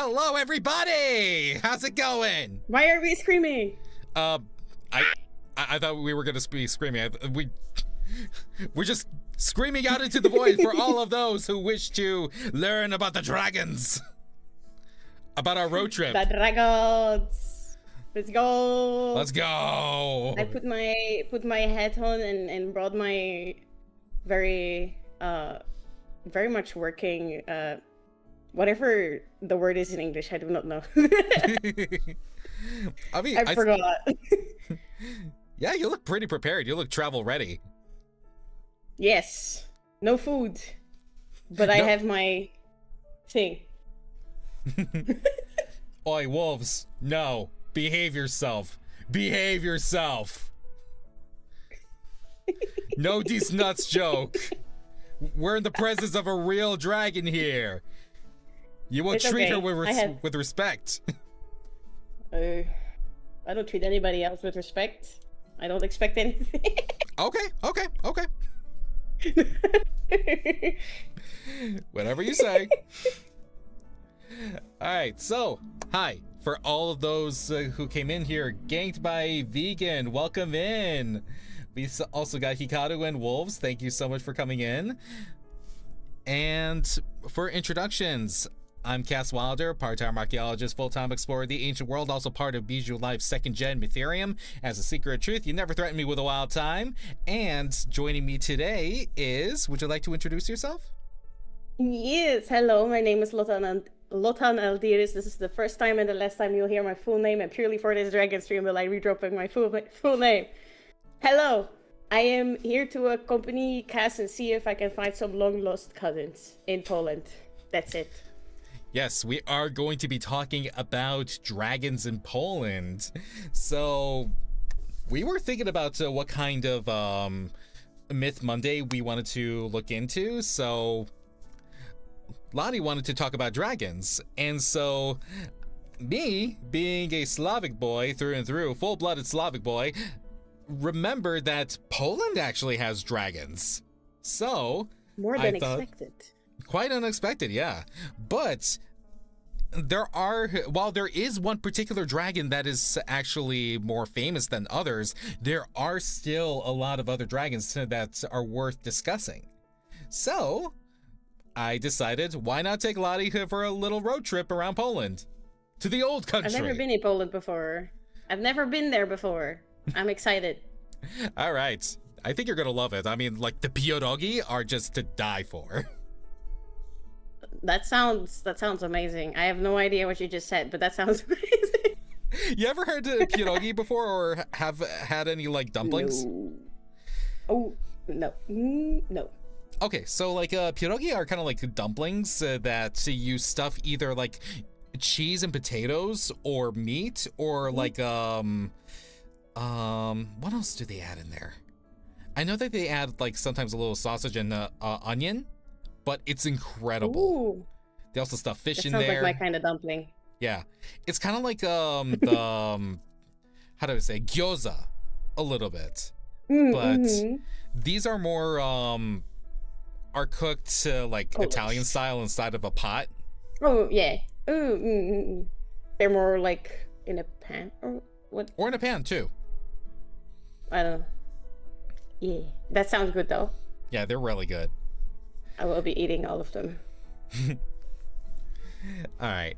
Hello, everybody! How's it going? Why are we screaming? I thought we were gonna be screaming. We're just screaming out into the void for all of those who wish to learn about the dragons. About our road trip. The dragons. Let's go. Let's go. I put my hat on and brought my very much working whatever the word is in English. I do not know. I forgot. Yeah, you look pretty prepared. You look travel ready. Yes. No food. But I have my thing. Oi, wolves. No. Behave yourself. Behave yourself. No these nuts joke. We're in the presence of a real dragon here. You will treat her with respect. I don't treat anybody else with respect. I don't expect anything. Okay. Whatever you say. Alright, so, hi. For all of those who came in here, ganked by Vegan, welcome in. We also got Hikaru and Wolves. Thank you so much for coming in. And for introductions, I'm Cass Wilder, part-time archaeologist, full-time explorer of the ancient world, also part of Bijou Life's second-gen Mytherium. As a secret of truth, you never threaten me with a wild time. And joining me today is, would you like to introduce yourself? Yes, hello, my name is Lotan Aldiris. This is the first time and the last time you'll hear my full name, and purely for this dragon stream will I redropping my full name. Hello, I am here to accompany Cass and see if I can find some long-lost cousins in Poland. That's it. Yes, we are going to be talking about dragons in Poland. So, we were thinking about what kind of Myth Monday we wanted to look into. So, Lottie wanted to talk about dragons. And so, me, being a Slavic boy through and through, full-blooded Slavic boy, remembered that Poland actually has dragons. So, more than expected. Quite unexpected, yeah. But while there is one particular dragon that is actually more famous than others, there are still a lot of other dragons that are worth discussing. So, I decided, why not take Lottie for a little road trip around Poland? To the old country. I've never been in Poland before. I've never been there before. I'm excited. All right. I think you're going to love it. I mean, like, the pierogi are just to die for. That sounds amazing. I have no idea what you just said, but that sounds amazing. You ever heard of pierogi before, or have had any like dumplings? No. Oh, no. No. Okay, so like pierogi are kind of like dumplings that you stuff either like cheese and potatoes or meat or like what else do they add in there? I know that they add like sometimes a little sausage and onion. But it's incredible. Ooh. They also stuff fish in there. there. Sounds like my kind of dumpling. Yeah. It's kind of like the how do I say, gyoza a little bit. But these are more are cooked like Italian style inside of a pot. Oh, yeah. They're more like in a pan or what? Or in a pan too. I don't know. Yeah. That sounds good though. Yeah, they're really good. I will be eating all of them. All right.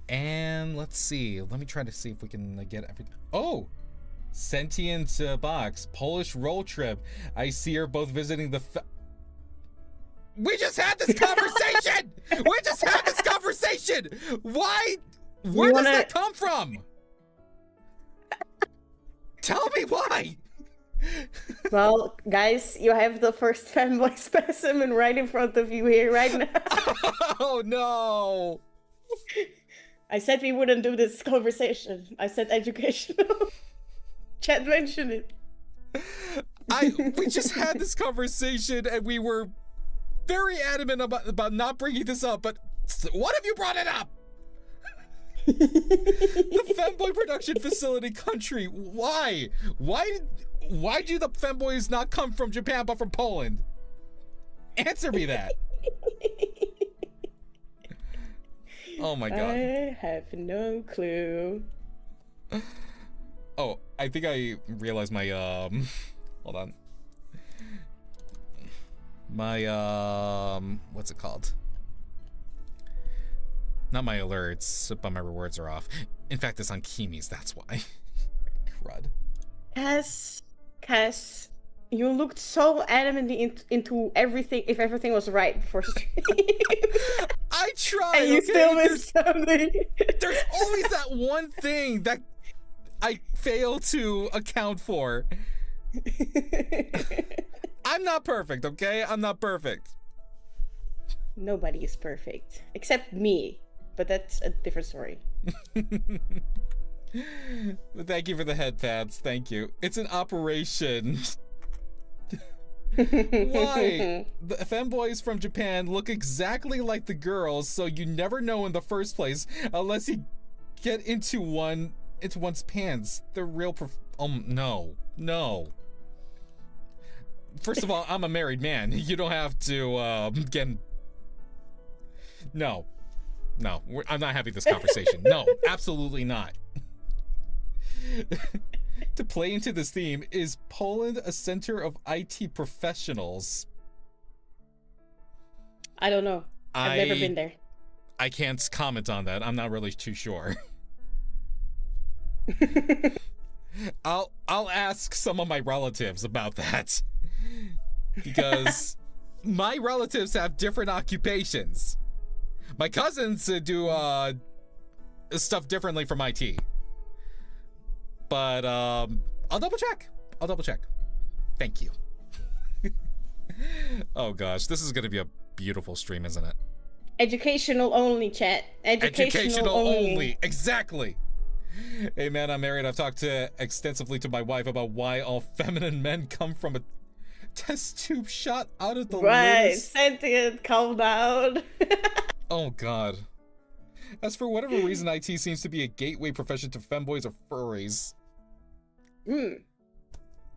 And let's see. Let me try to see if we can get everything. Oh! Sentient box. Polish road trip. I see you're both visiting the... We just had this conversation! We just had this conversation! Why? Where does that come from? Tell me why! Well, guys, you have the first fanboy specimen right in front of you here right now. Oh, no. I said we wouldn't do this conversation. I said educational. Chat mentioned it. We just had this conversation and we were very adamant about not bringing this up, but what if you brought it up? The Femboy production facility country. Why? Why do the femboys not come from Japan but from Poland? Answer me that. Oh my god. I have no clue. Oh, I think I realized my hold on. My what's it called? Not my alerts, but my rewards are off. In fact, it's on Kimi's, that's why. Crud. Cass, you looked so adamantly into everything, if everything was right before stream. I tried, and you okay? still missed something. There's always that one thing that I fail to account for. I'm not perfect, okay? I'm not perfect. Nobody is perfect. Except me. But that's a different story. Thank you for the head pads. Thank you. It's an operation. Why? The femboys from Japan look exactly like the girls, so you never know in the first place unless you get into one's pants. The real no. First of all, I'm a married man. You don't have to get. No, I'm not having this conversation. No, absolutely not. To play into this theme, is Poland a center of IT professionals? I don't know. I've never been there. I can't comment on that. I'm not really too sure. I'll ask some of my relatives about that. Because my relatives have different occupations. My cousins do stuff differently from IT. But I'll double check. Thank you. Oh gosh, this is gonna be a beautiful stream, isn't it? Educational only, chat. Educational only. Exactly. Hey man, I'm married. I've talked extensively to my wife about why all feminine men come from a test tube shot out of the list. Sentient, calm down. Oh god. As for whatever reason, IT seems to be a gateway profession to femboys or furries.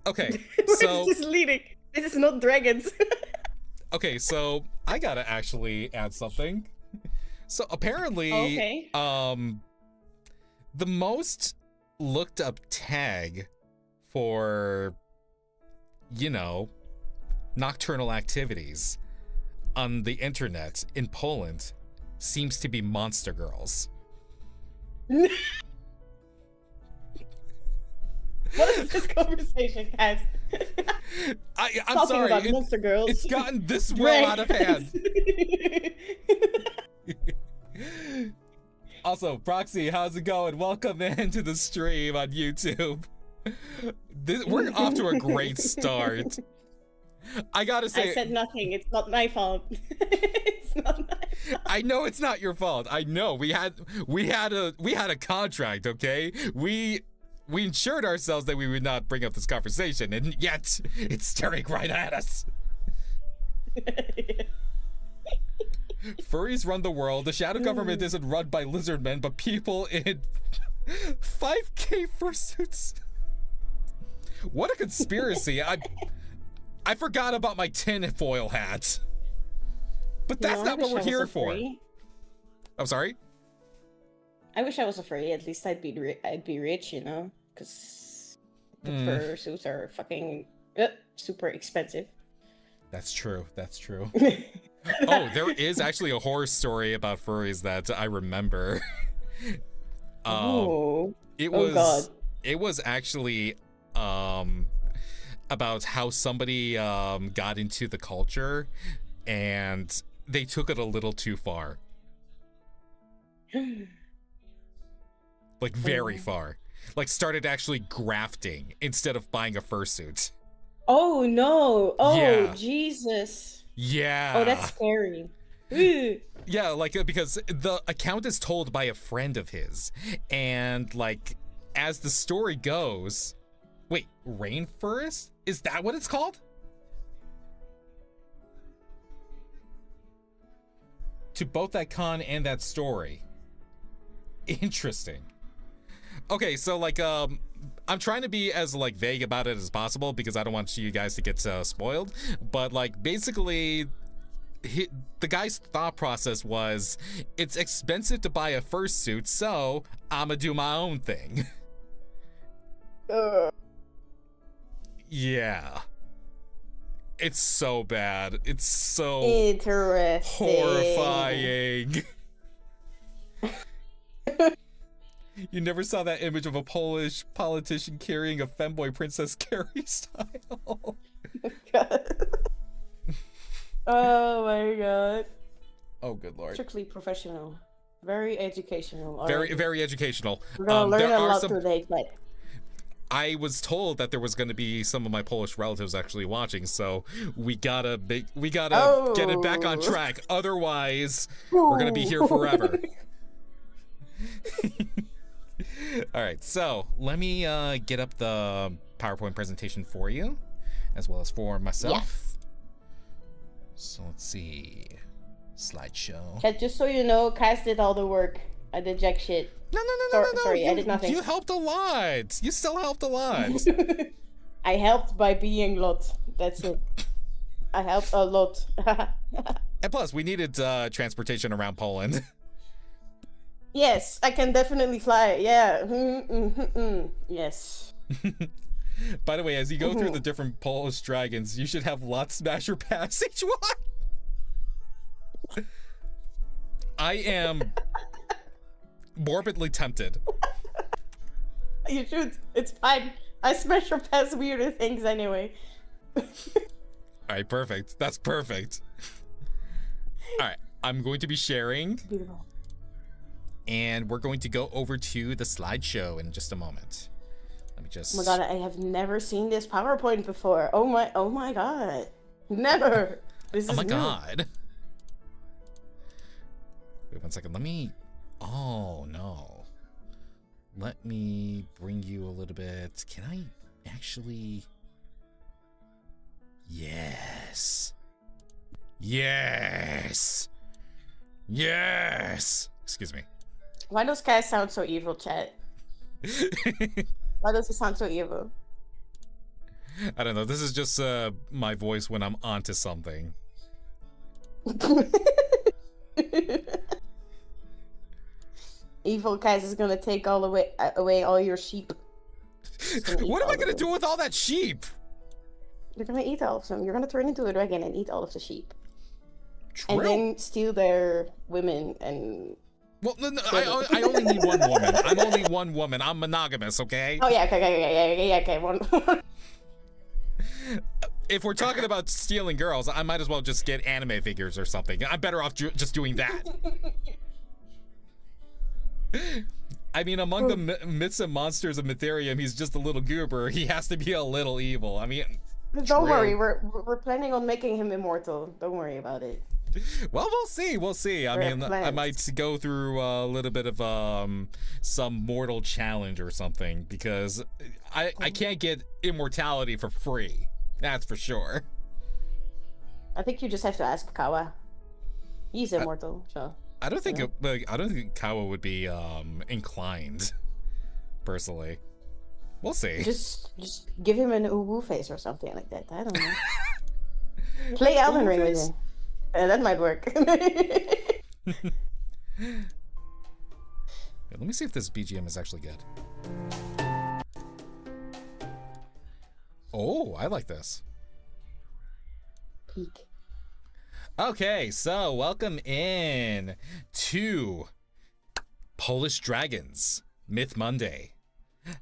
Okay, so this is leading. This is not dragons. Okay, so I gotta actually add something. So apparently, the most looked up tag for, nocturnal activities on the internet in Poland seems to be monster girls. What is this conversation, guys? I'm Talking sorry. about monster girls. It's gotten this well out of hand. Also, Proxy, how's it going? Welcome into the stream on YouTube. We're off to a great start. I gotta say, I said nothing. It's not my fault. It's not my fault. I know it's not your fault. I know we had a contract. Okay, we ensured ourselves that we would not bring up this conversation, and yet it's staring right at us. Furries run the world. The shadow government isn't run by lizard men, but people in 5K fursuits. What a conspiracy! I forgot about my tinfoil hat. But that's not what we're here for. I'm sorry? I wish I was a furry. At least I'd be rich, because the fursuits are fucking super expensive. That's true. Oh, there is actually a horror story about furries that I remember. God. It was actually about how somebody got into the culture and they took it a little too far. Like very far. Like started actually grafting instead of buying a fursuit. Oh no. Oh yeah. Jesus. Yeah. Oh, that's scary. Ooh. Yeah, like because the account is told by a friend of his, and like as the story goes, wait, rainforest? Is that what it's called? To both that con and that story. Interesting. Okay, so like I'm trying to be as like vague about it as possible because I don't want you guys to get spoiled, but like basically the guy's thought process was, it's expensive to buy a fursuit, so I'ma do my own thing. Yeah. It's so bad. It's so interesting. Horrifying. You never saw that image of a Polish politician carrying a femboy Princess Carrie style. Oh my god. Oh, good lord. Strictly professional. Very educational. Very, very educational. We're gonna learn a lot today, but I was told that there was going to be some of my Polish relatives actually watching, so we gotta get it back on track. Otherwise, we're gonna be here forever. All right, so let me get up the PowerPoint presentation for you, as well as for myself. Yes. So let's see, slideshow. Just so you know, Cass did all the work. I did jack shit. No. Sorry, I did nothing. You helped a lot. You still helped a lot. I helped by being lot. That's it. I helped a lot. And plus, we needed transportation around Poland. Yes, I can definitely fly. Yeah. Yes. By the way, as you go through the different Polish dragons, you should have Lot Smasher pass each one. I am morbidly tempted. You should. It's fine. I smash or pass weirder things anyway. All right, perfect. That's perfect. All right, I'm going to be sharing. Beautiful. And we're going to go over to the slideshow in just a moment. Let me just. Oh my god, I have never seen this PowerPoint before. Oh my god. Never. This is oh my new. god. Wait 1 second. Let me. Oh no. Let me bring you a little bit. Can I actually? Yes. Yes. Yes. Excuse me. Why does Cass sound so evil, chat? Why does he sound so evil? I don't know. This is just my voice when I'm onto something. Evil Cass is gonna take away all your sheep. What am I gonna do with all that sheep? You're gonna eat all of them. You're gonna turn into a dragon and eat all of the sheep. True. And then steal their women and... Well, no, I only need one woman. I'm only one woman. I'm monogamous, okay? Oh, yeah, okay. One. If we're talking about stealing girls, I might as well just get anime figures or something. I'm better off just doing that. I mean, among the myths and monsters of Mytherium, he's just a little goober. He has to be a little evil. I mean... Don't worry, we're planning on making him immortal. Don't worry about it. Well, we'll see. I mean, I might go through a little bit of some mortal challenge or something, because I can't get immortality for free. That's for sure. I think you just have to ask Kawa. He's immortal, so. I don't think Kawa would be inclined, personally. We'll see. Just give him an uwu face or something like that. I don't know. Play Elden Ring with him. That might work. Let me see if this BGM is actually good. Oh, I like this. Peak. Okay, so welcome in to Polish Dragons Myth Monday.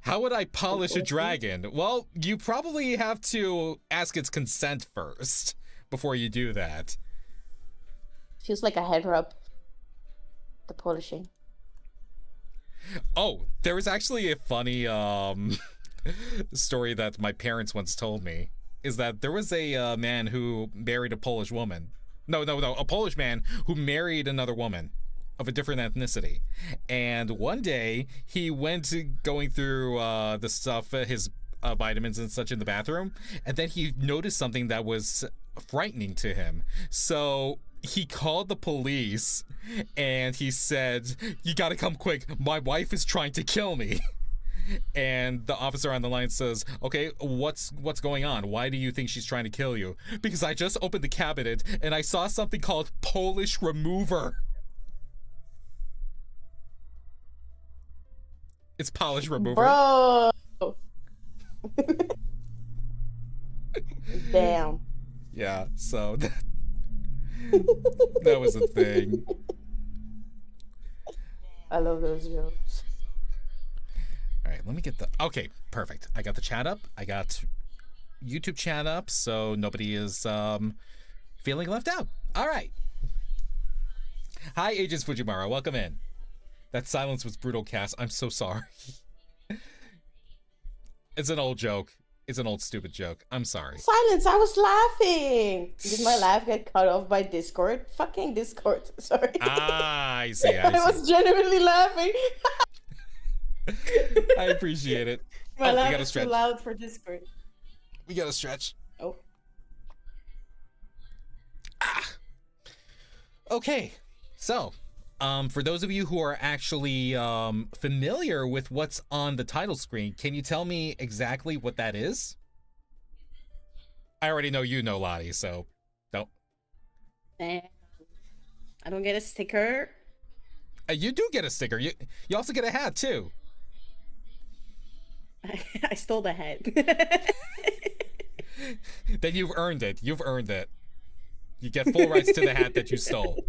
How would I polish a dragon? Well, you probably have to ask its consent first before you do that. Feels like a head rub. The polishing. Oh, there was actually a funny story that my parents once told me. Is that there was a man who married a Polish woman. No, a Polish man who married another woman of a different ethnicity. And one day he went going through the stuff, his vitamins and such in the bathroom, and then he noticed something that was frightening to him. So he called the police and he said, "You gotta come quick. My wife is trying to kill me." And the officer on the line says, okay, what's going on? Why do you think she's trying to kill you? Because I just opened the cabinet and I saw something called Polish remover. It's Polish remover. Bro. Damn. Yeah, so that was a thing. I love those jokes. All right, let me get the... Okay, perfect. I got the chat up. I got YouTube chat up, so nobody is feeling left out. All right. Hi, Agents Fujimara. Welcome in. That silence was brutal, Cass. I'm so sorry. It's an old joke. It's an old stupid joke. I'm sorry. Silence, I was laughing. Did my laugh get cut off by Discord? Fucking Discord. Sorry. Ah, I see. I was genuinely laughing. I appreciate it. My laugh is too loud for Discord. We gotta stretch. Oh. Ah. Okay. So, for those of you who are actually familiar with what's on the title screen, can you tell me exactly what that is? I already know you know, Lottie, so don't. I don't get a sticker. You do get a sticker. You also get a hat, too. I stole the hat. Then you've earned it. You've earned it. You get full rights to the hat that you stole.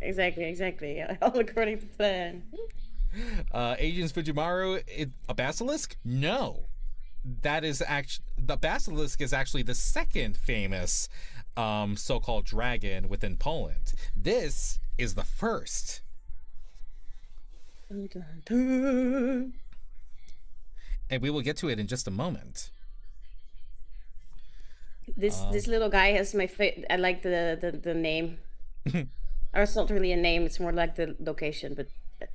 Exactly. All according to plan. Agents Fujimaru, a basilisk? No. That is actually... The basilisk is actually the second famous so-called dragon within Poland. This is the first. Dun, dun, dun. And we will get to it in just a moment. This little guy has my I like the name. Or it's not really a name, it's more like the location, but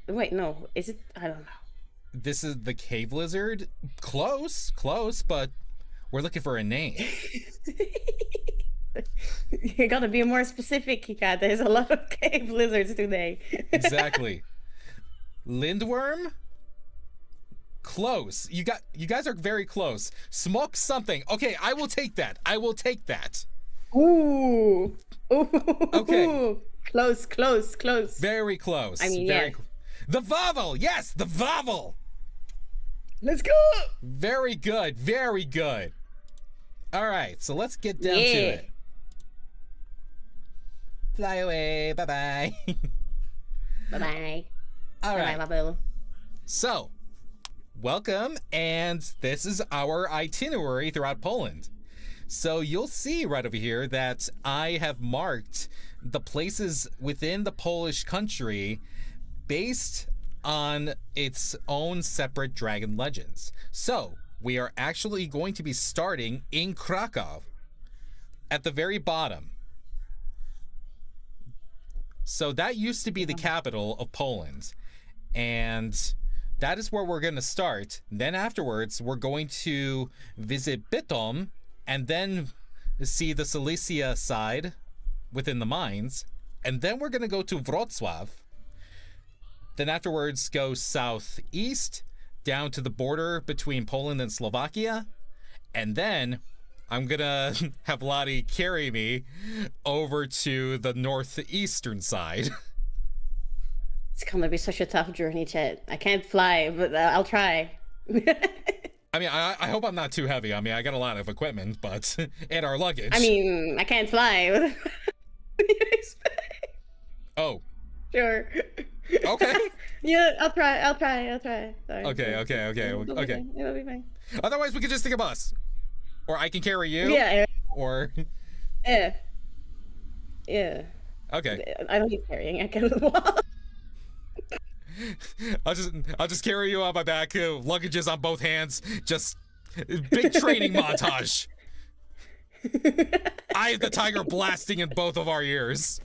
wait, no, is it? I don't know. This is the cave lizard? Close, but we're looking for a name. You gotta be more specific, Kika. There's a lot of cave lizards today. Exactly. Lindworm? Close. You guys are very close. Smoke something. Okay, I will take that. Ooh. Okay. Close. Very close. I mean, yeah. The Vavel! Yes, the Vavel! Let's go! Very good. All right, so let's get down to it. Fly away. Bye-bye. Bye-bye. All right. Bye-bye, Vavel. So, welcome, and this is our itinerary throughout Poland. So you'll see right over here that I have marked the places within the Polish country based on its own separate dragon legends. So we are actually going to be starting in Krakow at the very bottom. So that used to be the capital of Poland, and that is where we're going to start. Then afterwards, we're going to visit Bytom, and then see the Silesia side within the mines, and then we're going to go to Wrocław. Then afterwards go southeast down to the border between Poland and Slovakia, and then I'm gonna have Lottie carry me over to the northeastern side. It's gonna be such a tough journey, Chet. I can't fly, but I'll try. I mean, I hope I'm not too heavy. I mean, I got a lot of equipment, but and our luggage. I mean, I can't fly. Oh. Sure. Okay. Yeah, I'll try. Sorry. Okay. It'll be fine. Otherwise, we could just take a bus, or I can carry you. Yeah. Or. Yeah. Okay. I don't need carrying. I can walk. I'll just carry you on my back. Luggages on both hands. Just big training montage. Eye of the tiger blasting in both of our ears.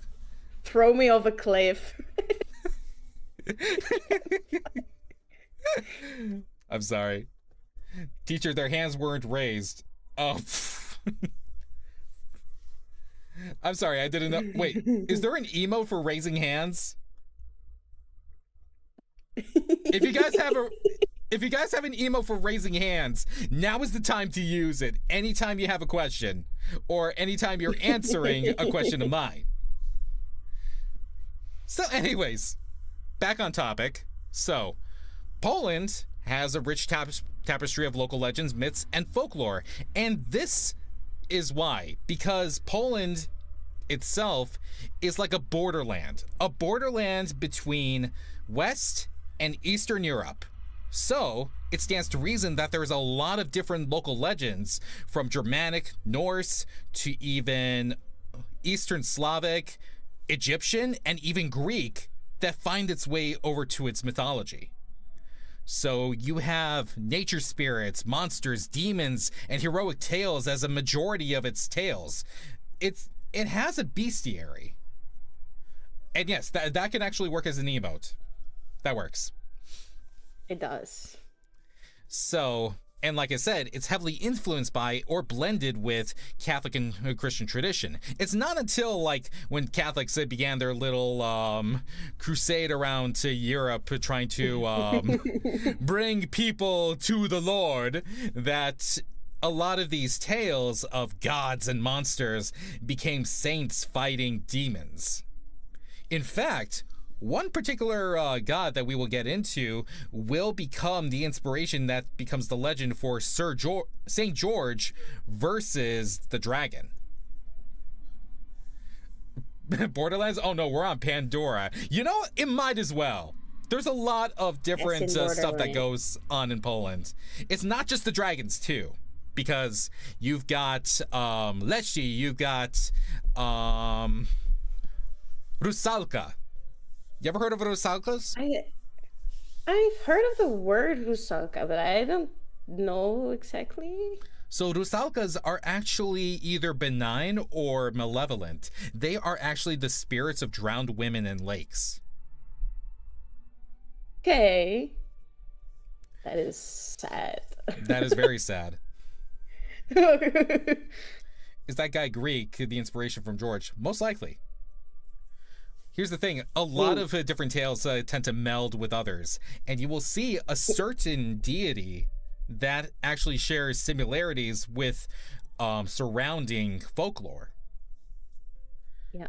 Throw me off a cliff. I'm sorry. Teacher, their hands weren't raised. Oh. I'm sorry, I didn't know. Wait, is there an emo for raising hands? If you guys have If you guys have an emote for raising hands, now is the time to use it. Anytime you have a question, or anytime you're answering a question of mine. So anyways, back on topic. So, Poland has a rich tapestry of local legends, myths, and folklore. And this is why. Because Poland itself is like a borderland between West and Eastern Europe. So, it stands to reason that there's a lot of different local legends, from Germanic, Norse, to even Eastern Slavic, Egyptian, and even Greek, that find its way over to its mythology. So you have nature spirits, monsters, demons, and heroic tales as a majority of its tales. It has a bestiary. And yes, that can actually work as an emote. That works. It does. So, and like I said, it's heavily influenced by or blended with Catholic and Christian tradition. It's not until like when Catholics began their little crusade around to Europe trying to bring people to the Lord that a lot of these tales of gods and monsters became saints fighting demons. In fact, one particular god that we will get into will become the inspiration that becomes the legend for St. George versus the dragon. Borderlands? Oh no, we're on Pandora. You know, it might as well. There's a lot of different stuff that goes on in Poland. It's not just the dragons too, because you've got Leci, you've got Rusalka. You ever heard of Rusalkas? I've heard of the word Rusalka, but I don't know exactly. So Rusalkas are actually either benign or malevolent. They are actually the spirits of drowned women in lakes. Okay. That is sad. That is very sad. Is that guy Greek the inspiration from George? Most likely. Here's the thing, a lot of different tales tend to meld with others, and you will see a certain deity that actually shares similarities with surrounding folklore. Yeah.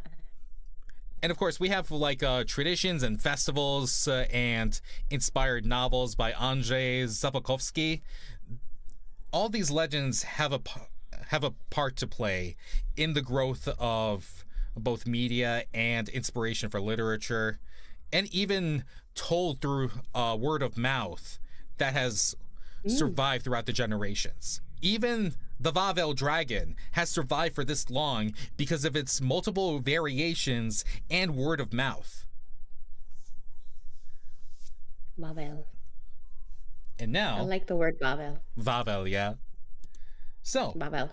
And of course, we have like traditions and festivals and inspired novels by Andrzej Zapolkowski. All these legends have a part to play in the growth of both media and inspiration for literature, and even told through word of mouth that has survived throughout the generations. Even the Wawel dragon has survived for this long because of its multiple variations and word of mouth. Wawel. And now I like the word Wawel. Wawel, yeah. So Wawel.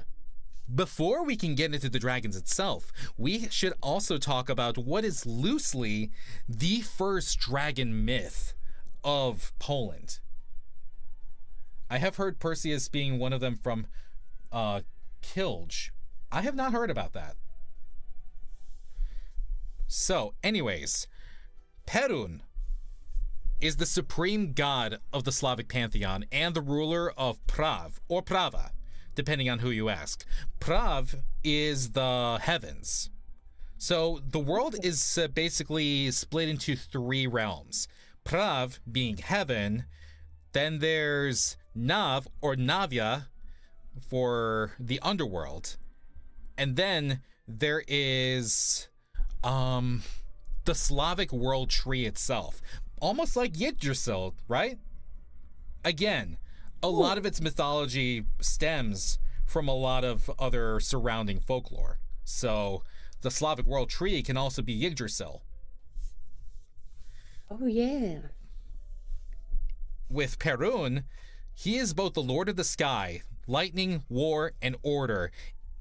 before we can get into the dragons itself, we should also talk about what is loosely the first dragon myth of Poland. I have heard Perseus being one of them from Kilge. I have not heard about that. So, anyways, Perun is the supreme god of the Slavic pantheon and the ruler of Prav, or Prava, depending on who you ask. Prav is the heavens. So the world is basically split into three realms. Prav being heaven, then there's Nav or Navia for the underworld, and then there is the Slavic world tree itself, almost like Yggdrasil, right? Again, a lot of its mythology stems from a lot of other surrounding folklore. So the Slavic world tree can also be Yggdrasil. Oh yeah. With Perun, he is both the Lord of the Sky, lightning, war, and order.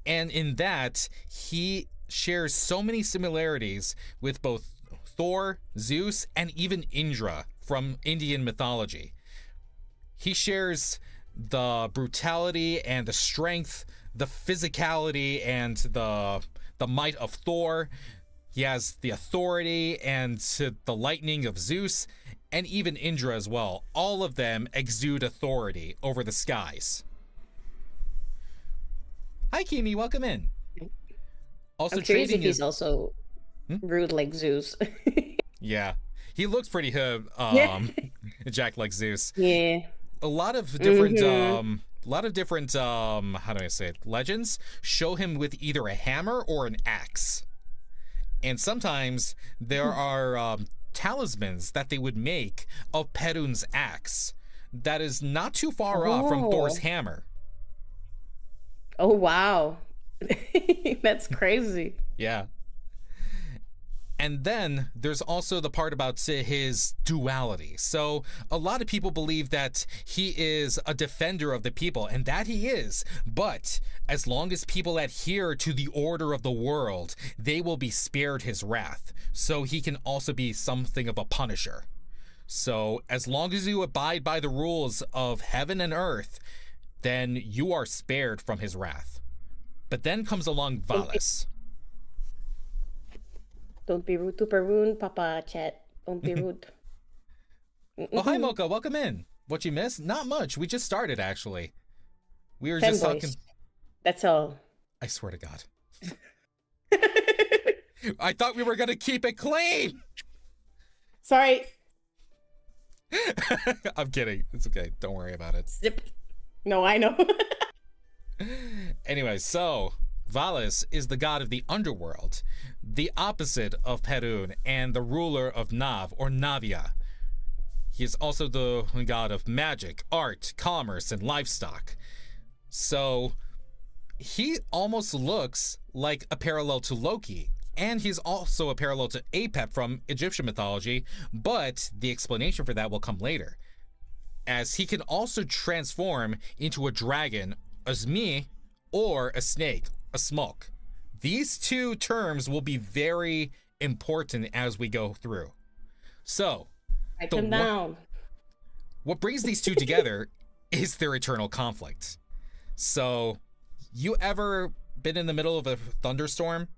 And in that, he shares so many similarities with both Thor, Zeus, and even Indra from Indian mythology. He shares the brutality and the strength, the physicality and the might of Thor. He has the authority and the lightning of Zeus. and even Indra as well. All of them exude authority over the skies. Hi, Kimi. Welcome in. Also, I'm curious trading if he's is also rude like Zeus. yeah. He looks pretty Yeah. Jack like Zeus. Yeah. A lot of different how do I say it, legends show him with either a hammer or an axe. And sometimes there are talismans that they would make of Perun's axe that is not too far off from Thor's hammer. Oh wow. That's crazy. Yeah. And then there's also the part about his duality. So a lot of people believe that he is a defender of the people, and that he is. But as long as people adhere to the order of the world, they will be spared his wrath. So he can also be something of a punisher. So as long as you abide by the rules of heaven and earth, then you are spared from his wrath. But then comes along Valis. Don't be rude to Perun, Papa Chat. Don't be rude. Oh, hi, Mocha. Welcome in. What you missed? Not much. We just started, actually. We were just talking. That's all. I swear to God. I thought we were going to keep it clean. Sorry. I'm kidding. It's okay. Don't worry about it. Zip. No, I know. Anyway, so Valis is the god of the underworld, the opposite of Perun, and the ruler of Nav, or Navia. He is also the god of magic, art, commerce, and livestock. So he almost looks like a parallel to Loki, and he's also a parallel to Apep from Egyptian mythology, but the explanation for that will come later, as he can also transform into a dragon, a Zmi, or a snake, a smoke. These two terms will be very important as we go through. So, write them down. What brings these two together is their eternal conflict. So, you ever been in the middle of a thunderstorm?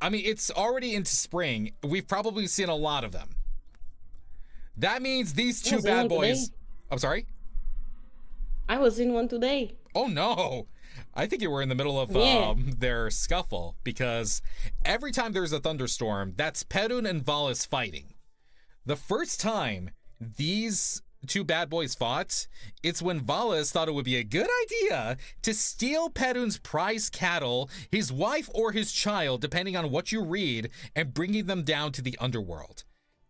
I mean, it's already into spring. We've probably seen a lot of them. That means these two bad boys... I'm sorry? I was in one today. Oh no! I think you were in the middle of their scuffle, because every time there's a thunderstorm, that's Perun and Valis fighting. The first time these two bad boys fought, it's when Valis thought it would be a good idea to steal Perun's prized cattle, his wife or his child, depending on what you read, and bringing them down to the underworld.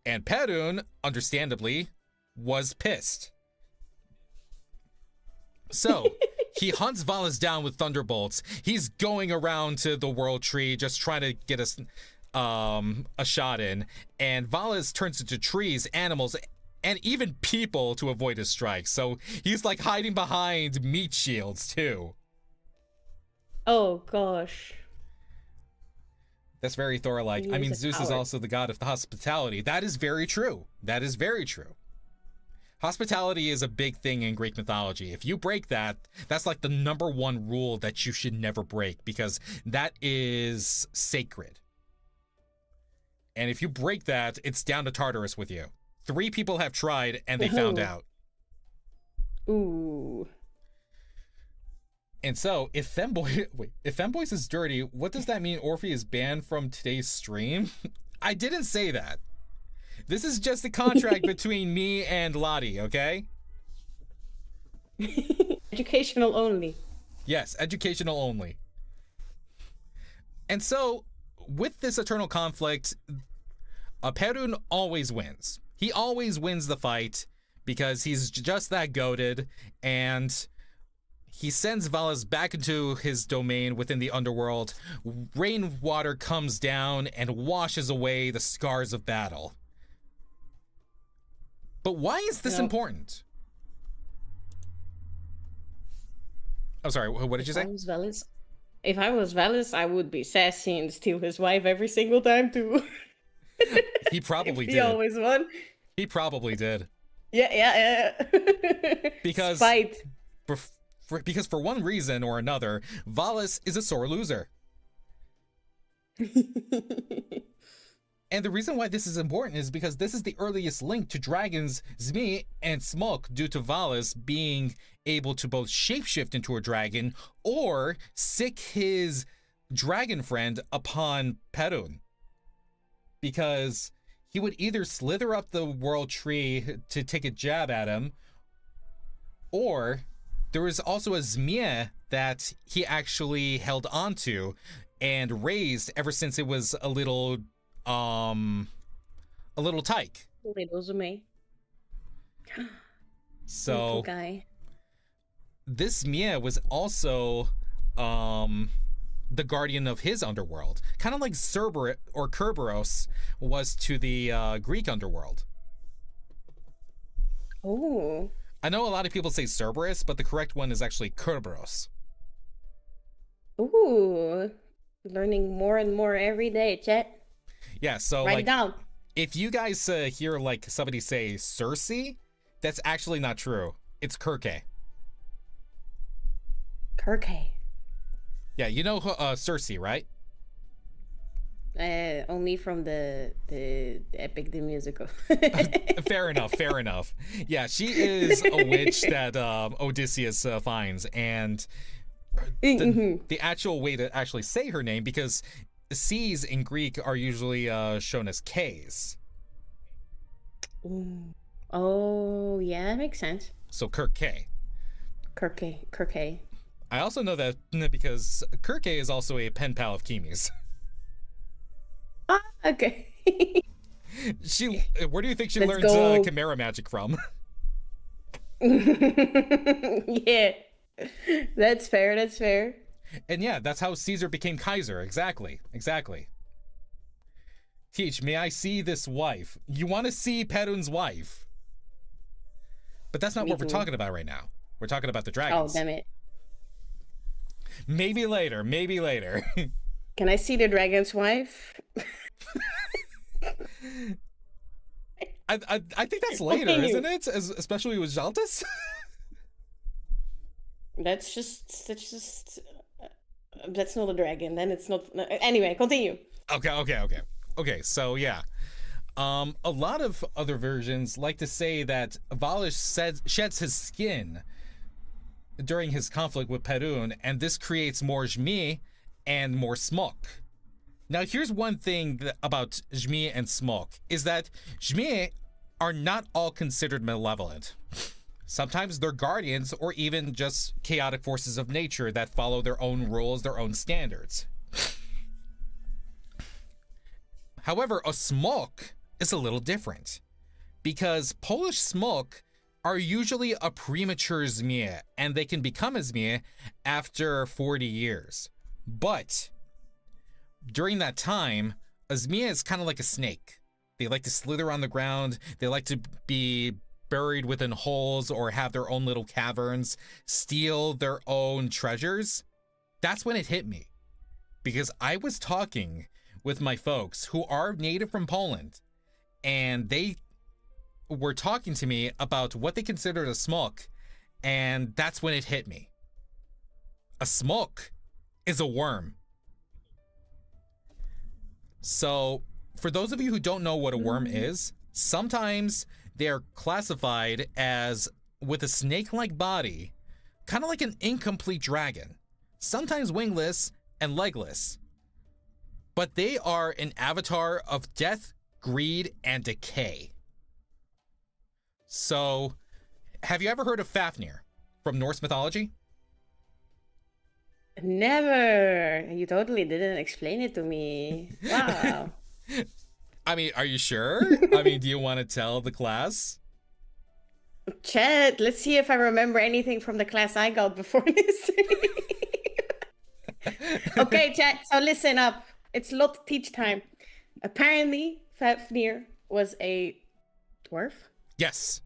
And Perun, understandably, was pissed. So, he hunts Valis down with thunderbolts. He's going around to the world tree, just trying to get a shot in. And Valis turns into trees, animals, and even people to avoid his strikes. So, he's like hiding behind meat shields, too. Oh, gosh. That's very Thor-like. I mean, Zeus is also the god of the hospitality. That is very true. That is very true. Hospitality is a big thing in Greek mythology. If you break that, that's like the #1 rule that you should never break, because that is sacred. And if you break that, it's down to Tartarus with you. 3 people have tried and they found out. Ooh. And so, if Femboys is dirty, what does that mean Orphe is banned from today's stream? I didn't say that. This is just a contract between me and Lottie, okay? Educational only. Yes, educational only. And so, with this eternal conflict, Perun always wins. He always wins the fight because he's just that goated, and he sends Valis back into his domain within the underworld. Rainwater comes down and washes away the scars of battle. But why is this important? I'm sorry, what did you say? If I was Valis, I would be sassy and steal his wife every single time too. He probably did. He always won. He probably did. Yeah. Because Spite. Because for one reason or another, Valis is a sore loser. And the reason why this is important is because this is the earliest link to dragons, Zmi and Smok, due to Valis being able to both shapeshift into a dragon or sick his dragon friend upon Perun. Because he would either slither up the world tree to take a jab at him, or there was also a Zmia that he actually held onto and raised ever since it was a little tyke. Little Zume. So Little guy. this Mia was also the guardian of his underworld, kind of like Cerberus or Kerberos was to the Greek underworld. Oh. I know a lot of people say Cerberus, but the correct one is actually Kerberos. Ooh. Learning more and more every day, Chet. Yeah, so Write like, it down. if you guys hear like somebody say Cersei, that's actually not true. It's Kirke. Kirke. Yeah, you know Cersei, right? Only from the Epic the Musical. Fair enough. Yeah, she is a witch that Odysseus finds, and the actual way to actually say her name, because C's in Greek are usually shown as K's. Ooh. Oh, yeah, that makes sense. So Kirke. Kirke. I also know that because Kirke is also a pen pal of Kimi's. Ah, okay. Where do you think she Let's learns go. Chimera magic from? Yeah. That's fair. And yeah, that's how Caesar became Kaiser. Exactly. Teach, may I see this wife? You want to see Perun's wife? But that's not Me what we're too. talking about right now. We're talking about the Oh, dragons. damn it. Maybe later. Can I see the dragon's wife? I think that's later, isn't it? Especially with Jaltis? That's not a dragon. Then it's not. Anyway, continue. Okay, so yeah. A lot of other versions like to say that Valis sheds his skin during his conflict with Perun, and this creates more Jmi and more Smok. Now, here's one thing about Jmi and Smok, is that Jmi are not all considered malevolent. Sometimes they're guardians or even just chaotic forces of nature that follow their own rules, their own standards. However, a Smok is a little different, because Polish Smok are usually a premature Zmia, and they can become a Zmia after 40 years. But during that time, a Zmia is kind of like a snake. They like to slither on the ground, they like to be buried within holes or have their own little caverns, steal their own treasures. That's when it hit me, because I was talking with my folks who are native from Poland, and they were talking to me about what they considered a smok, and that's when it hit me. A smok is a worm. So, for those of you who don't know what a worm is, sometimes they're classified as with a snake-like body, kind of like an incomplete dragon, sometimes wingless and legless. But they are an avatar of death, greed, and decay. So, have you ever heard of Fafnir from Norse mythology? Never. You totally didn't explain it to me. Wow. I mean, are you sure? I mean, do you want to tell the class? Chat, let's see if I remember anything from the class I got before this. Okay, chat, so listen up. It's lot teach time. Apparently, Fafnir was a dwarf. Yes.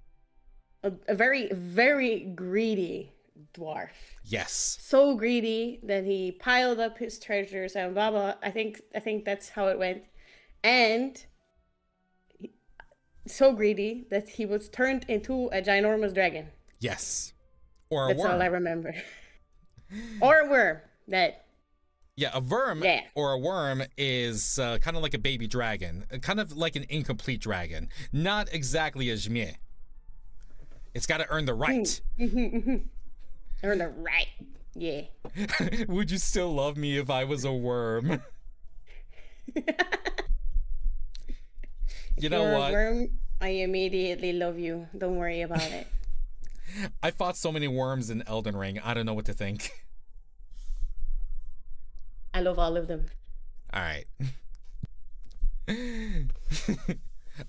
A very, very greedy dwarf. Yes. So greedy that he piled up his treasures and blah blah. I think that's how it went. And so greedy that he was turned into a ginormous dragon. Yes. Or a That's worm. all I remember. Or a worm. That. Yeah, a worm Yeah. or a worm is kind of like a baby dragon, kind of like an incomplete dragon. Not exactly a Jmie. It's got to earn the right. Earn the right. Yeah. Would you still love me if I was a worm? You know You're what? a worm. I immediately love you. Don't worry about it. I fought so many worms in Elden Ring. I don't know what to think. I love all of them. All right.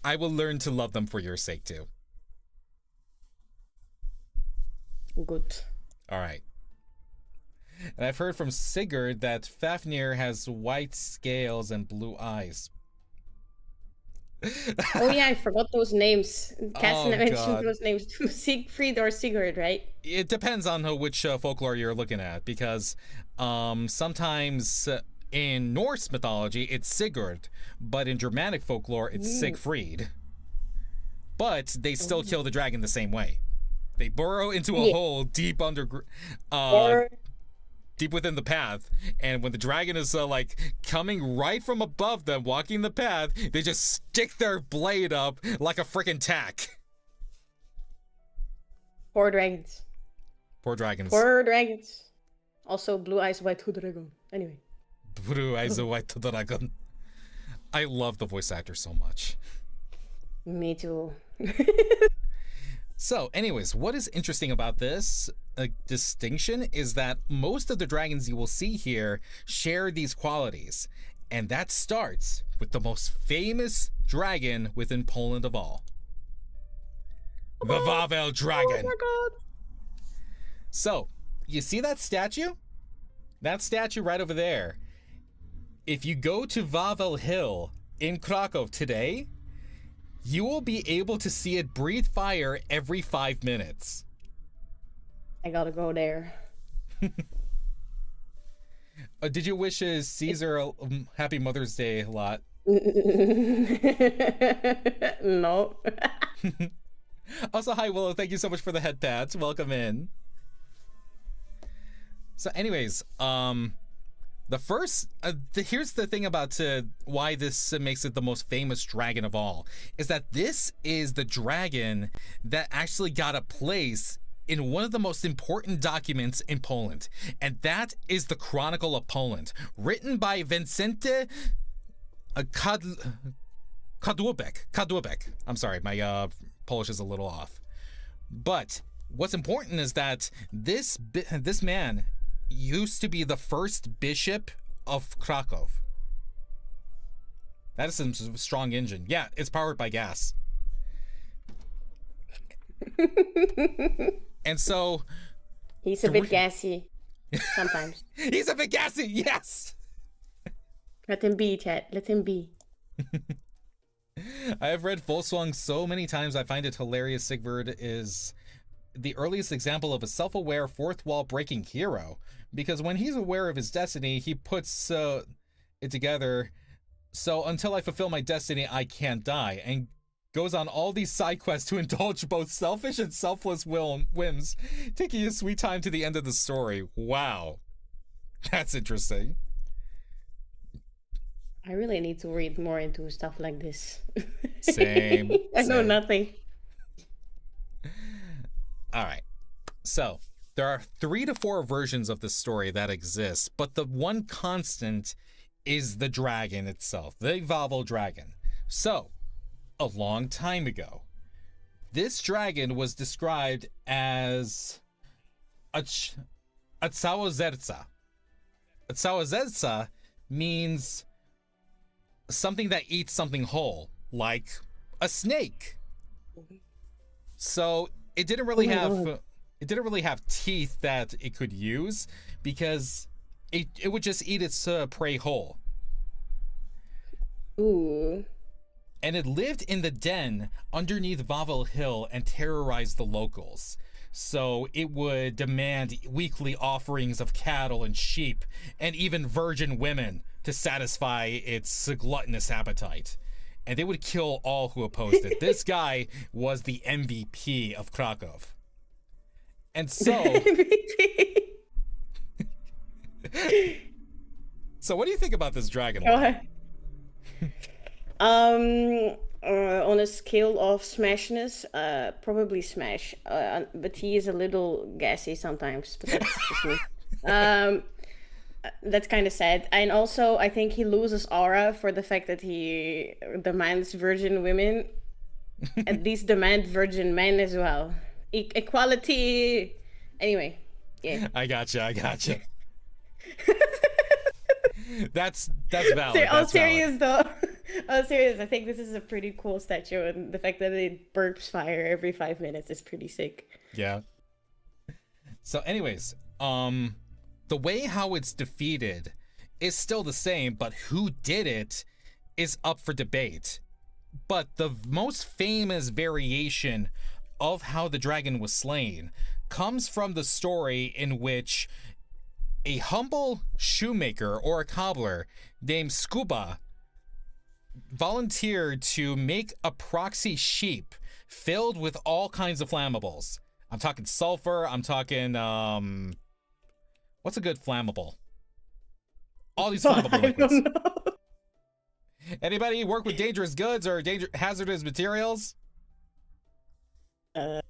I will learn to love them for your sake too. Good. All right. And I've heard from Sigurd that Fafnir has white scales and blue eyes. Oh yeah, I forgot those names. Cass mentioned God. those names too. Siegfried or Sigurd, right? It depends on which folklore you're looking at, because sometimes in Norse mythology it's Sigurd, but in Germanic folklore it's Siegfried. But they still kill the dragon the same way. They burrow into a hole deep deep within the path, and when the dragon is like coming right from above them, walking the path, they just stick their blade up like a freaking tack. Poor dragons. Poor dragons. Poor dragons. Also, blue eyes, white dragon. Anyway. Blue eyes, white dragon. I love the voice actor so much. Me too. So, anyways, what is interesting about this distinction is that most of the dragons you will see here share these qualities. And that starts with the most famous dragon within Poland of all. The Wawel dragon. Oh my god. So, you see that statue? That statue right over there. If you go to Wawel Hill in Krakow today, you will be able to see it breathe fire every 5 minutes. I gotta go there. Did you wish Caesar a happy Mother's Day a lot? No. Also, hi Willow, thank you so much for the head pats. Welcome in. So anyways, here's the thing about why this makes it the most famous dragon of all, is that this is the dragon that actually got a place in one of the most important documents in Poland, and that is the Chronicle of Poland, written by Vincente Kadłubek. I'm sorry, my Polish is a little off. But what's important is that this man used to be the first bishop of Krakow. That is some strong engine. Yeah, it's powered by gas. And so he's a bit gassy sometimes. He's a bit gassy, yes. Let him be, Chad. Let him be. I have read Volswang so many times, I find it hilarious. Sigurd is the earliest example of a self-aware fourth wall breaking hero, because when he's aware of his destiny, he puts it together. So until I fulfill my destiny, I can't die, and goes on all these side quests to indulge both selfish and selfless whims, taking his sweet time to the end of the story. Wow, that's interesting. I really need to read more into stuff like this. Same. I know nothing. All right. So there are 3 to 4 versions of the story that exist, but the one constant is the dragon itself, the Wawel dragon. So a long time ago, this dragon was described as a całozerca. A całozerca means something that eats something whole, like a snake. So it didn't really have teeth that it could use, because it would just eat its prey whole. Ooh. And it lived in the den underneath Wawel Hill and terrorized the locals. So it would demand weekly offerings of cattle and sheep and even virgin women to satisfy its gluttonous appetite. And they would kill all who opposed it. This guy was the MVP of Krakow. And so So what do you think about this dragon Go lore? ahead. On a scale of smashness, probably smash. But he is a little gassy sometimes, but that's just me. That's kind of sad. And also, I think he loses aura for the fact that he demands virgin women. At least demand virgin men as well. Equality. Anyway, yeah. I gotcha. That's valid. All That's serious valid. though. All serious. I think this is a pretty cool statue, and the fact that it burps fire every 5 minutes is pretty sick. Yeah. So, anyways, the way how it's defeated is still the same, but who did it is up for debate. But the most famous variation of how the dragon was slain comes from the story in which a humble shoemaker or a cobbler named Scuba volunteered to make a proxy sheep filled with all kinds of flammables. I'm talking sulfur, I'm talking what's a good flammable? All these flammable liquids. I don't know. Anybody work with dangerous goods or hazardous materials? Oh,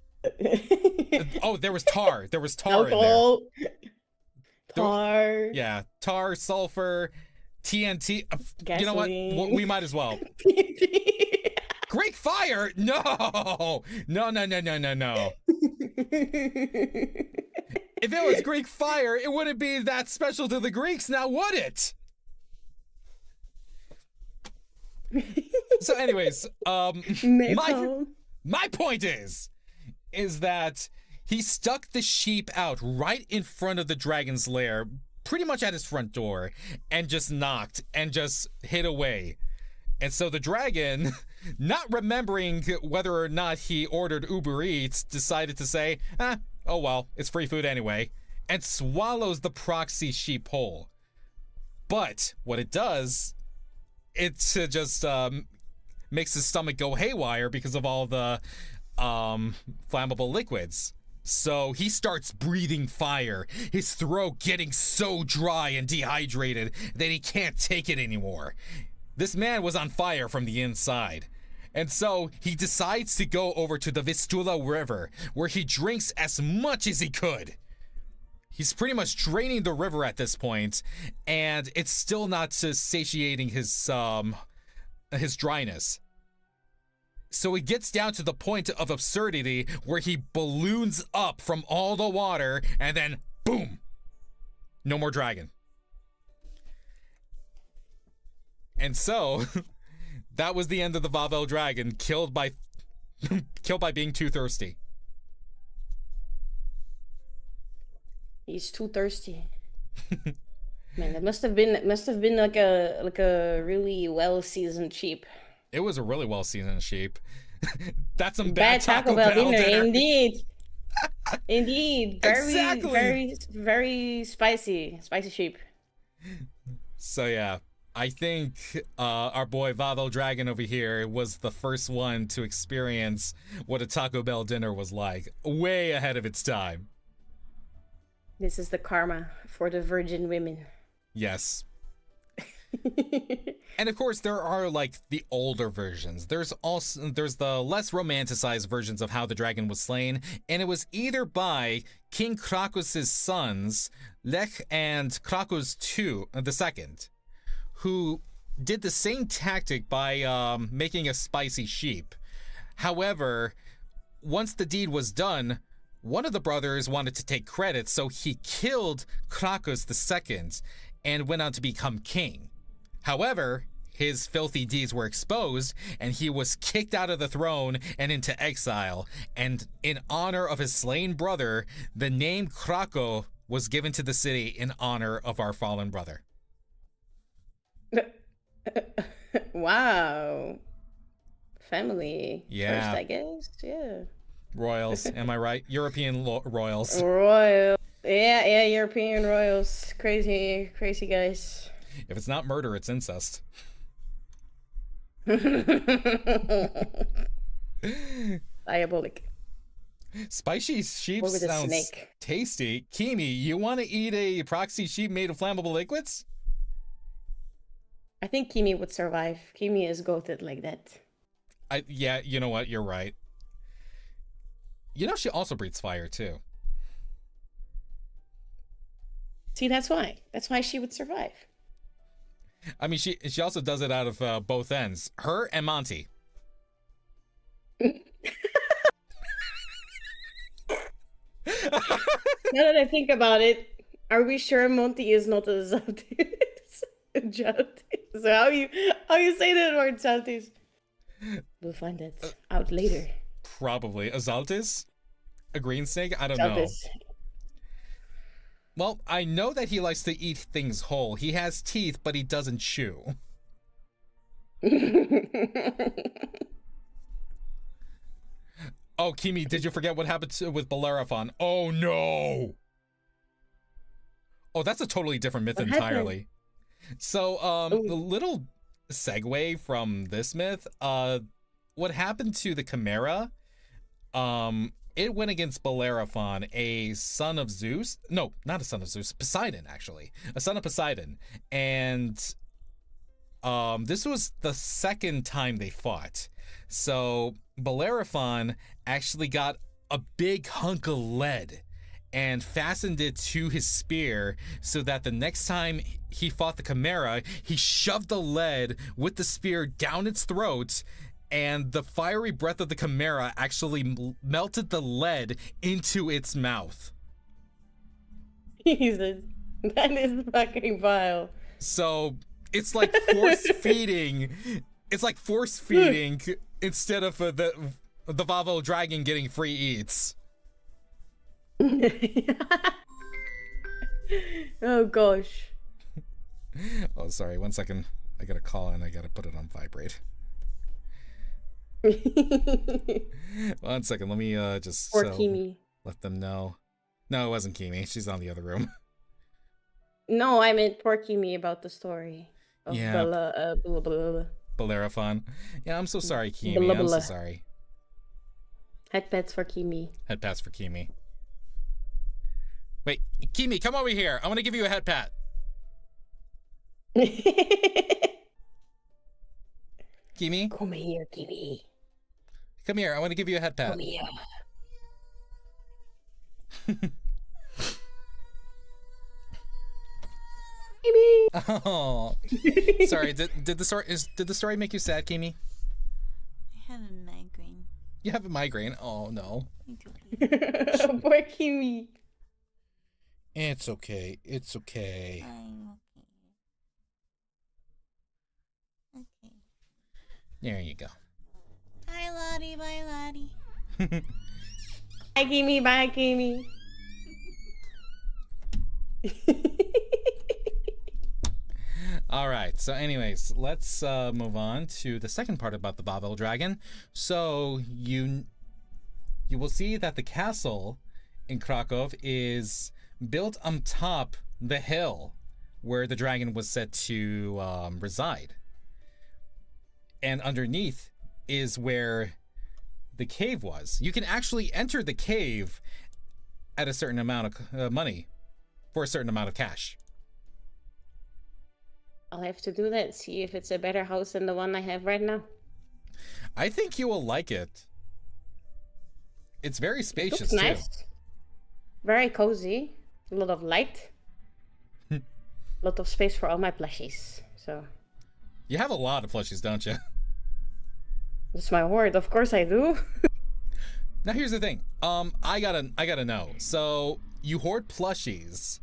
there was tar. There was tar Alcohol. in there. Tar. Yeah, tar, sulfur, TNT. You know what? Gasoline. We might as well. Greek fire? No. If it was Greek fire, it wouldn't be that special to the Greeks, now would it? So anyways, my point is that he stuck the sheep out right in front of the dragon's lair, pretty much at his front door, and just knocked and just hid away. And so the dragon, not remembering whether or not he ordered Uber Eats, decided to say, oh well, it's free food anyway, and swallows the proxy sheep whole. But what it does, it just makes his stomach go haywire because of all the flammable liquids. So he starts breathing fire, his throat getting so dry and dehydrated that he can't take it anymore. This man was on fire from the inside. And so he decides to go over to the Vistula River, where he drinks as much as he could. He's pretty much draining the river at this point, and it's still not satiating his dryness. So it gets down to the point of absurdity where he balloons up from all the water, and then boom, no more dragon. And so that was the end of the Vavel dragon, killed by being too thirsty. He's too thirsty. Man, it must have been like a really well seasoned sheep. It was a really well seasoned sheep. That's some bad Taco Bell dinner. Indeed. Indeed. Exactly. Very spicy sheep. So yeah, I think our boy Vavel Dragon over here was the first one to experience what a Taco Bell dinner was like, way ahead of its time. This is the karma for the virgin women. Yes. And of course there are like the older versions. There's the less romanticized versions of how the dragon was slain, and it was either by King Krakus' sons, Lech and Krakus II, who did the same tactic by making a spicy sheep. However, once the deed was done, one of the brothers wanted to take credit, so he killed Krakus II and went on to become king. However, his filthy deeds were exposed, and he was kicked out of the throne and into exile. And in honor of his slain brother, the name Krakow was given to the city in honor of our fallen brother. Wow. Family. Yeah. First, I guess. Yeah. Royals, am I right? European royals. Royal. Yeah, European royals. Crazy guys. If it's not murder, it's incest. Diabolic. Spicy sheep sounds tasty. Kimi, you want to eat a proxy sheep made of flammable liquids? I think Kimi would survive. Kimi is goated like that. Yeah, you know what? You're right. You know, she also breathes fire too. See, that's why. That's why she would survive. I mean, she also does it out of both ends. Her and Monty. Now that I think about it, are we sure Monty is not a Zaltis? So how you say that word, Zaltis? We'll find it out later. Probably. A Zaltis? A green snake? I don't Zaltis. know. Well, I know that he likes to eat things whole. He has teeth, but he doesn't chew. Oh, Kimi, did you forget what happened with Bellerophon? Oh, no! Oh, that's a totally different myth entirely. So, a little segue from this myth. What happened to the Chimera? It went against Bellerophon, a son of Zeus. No, not a son of Zeus. Poseidon, actually. A son of Poseidon. And this was the second time they fought. So Bellerophon actually got a big hunk of lead and fastened it to his spear so that the next time he fought the Chimera, he shoved the lead with the spear down its throat, and the fiery breath of the Chimera actually melted the lead into its mouth. Jesus, that is fucking vile. So it's like force feeding. It's like force feeding instead of the Vavo dragon getting free eats. Oh gosh. Oh, sorry. 1 second. I got a call and I gotta put it on vibrate. 1 second. Let me just Kimi. let them know. No, it wasn't Kimi. She's on the other room. No, I meant poor Kimi about the story of Bellerophon. Yeah, I'm so sorry, Kimi. I'm so sorry. Head pats for Kimi. Head pats for Kimi. Wait, Kimi, come over here. I want to give you a head pat. Kimi? Come here, Kimi. Come here. I want to give you a head pat. Come here. Kimi. Oh, sorry. Did the story make you sad, Kimi? I have a migraine. You have a migraine. Oh no. Poor Kimi. It's okay. It's okay. I'm okay. Okay. There you go. Hi, Lottie. Bye, Lottie. Bye, Kimi. Bye, Kimi. All right. So, anyways, let's move on to the second part about the Babel Dragon. So you will see that the castle in Krakow is built on top the hill where the dragon was said to reside, and underneath is where the cave was. You can actually enter the cave at a certain amount of money for a certain amount of cash. I'll have to do that, see if it's a better house than the one I have right now. I think you will like it. It's very spacious, Looks nice. too. Very cozy. A lot of light. A lot of space for all my plushies. So You have a lot of plushies, don't you? that's my word. Of course I do. Now here's the thing. I gotta know. So you hoard plushies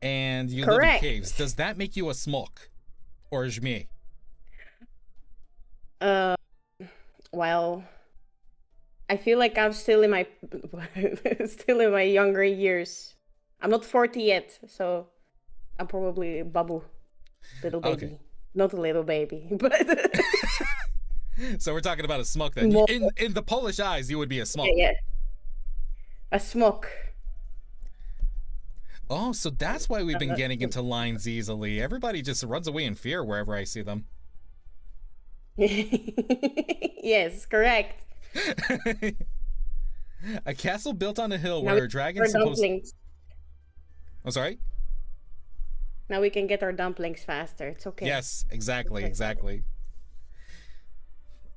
and you live in caves. Does that make you a smok? Or Jmi? Well, I feel like I'm still in my younger years. I'm not 40 yet, so I'm probably a babu, little baby. Okay. Not a little baby, but So we're talking about a smok then. More. In the Polish eyes, you would be a smok. yeah, a smoke. Oh, so that's why we've been getting into lines easily. Everybody just runs away in fear wherever I see them. Yes, correct. A castle built on a hill where a dragon supposed. Dumplings. I'm sorry. Now we can get our dumplings faster. It's okay. Yes, exactly, Okay. exactly.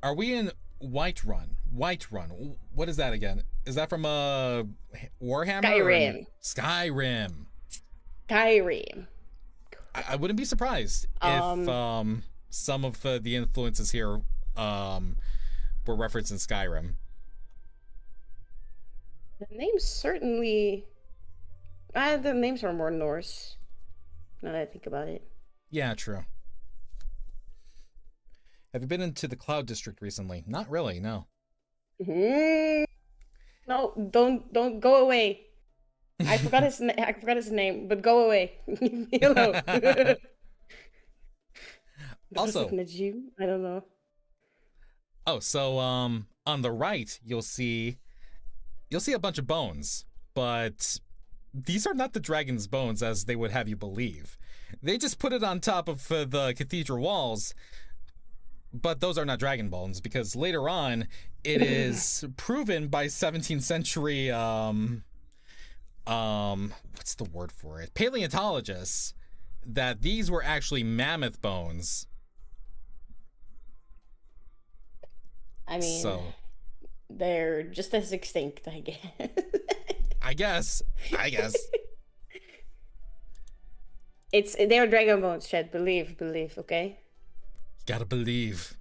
Are we in Whiterun? Whiterun. What is that again? Is that from Warhammer? Skyrim. Skyrim. Skyrim. I wouldn't be surprised if some of the influences here were referenced in Skyrim. The names certainly... the names are more Norse. Now that I think about it. Yeah, true. Have you been into the Cloud District recently? Not really, no. No, don't go away. I forgot his name, but go away. Leave me alone. Also, Najim? I don't know. oh, so on the right you'll see a bunch of bones, but these are not the dragon's bones as they would have you believe. They just put it on top of the cathedral walls, but those are not dragon bones because later on it is proven by 17th century what's the word for it? Paleontologists that these were actually mammoth bones. I mean, So they're just as extinct, I guess. I guess. They're dragon bones, Chad. Believe, okay? Gotta believe.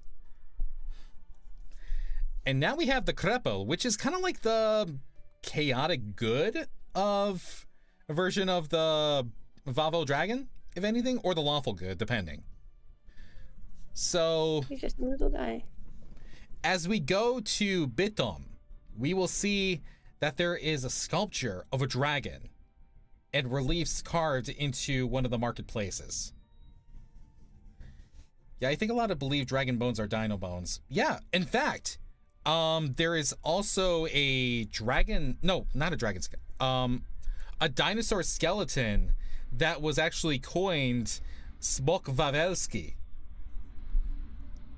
And now we have the Krepel, which is kind of like the chaotic good of a version of the Vavo dragon, if anything, or the lawful good, depending. So He's just a little guy. as we go to Bitom, we will see that there is a sculpture of a dragon and reliefs carved into one of the marketplaces. Yeah, I think a lot of believe dragon bones are dino bones. Yeah, in fact, there is also a dragon, no, not a dragon, a dinosaur skeleton that was actually coined Smok Vavelski.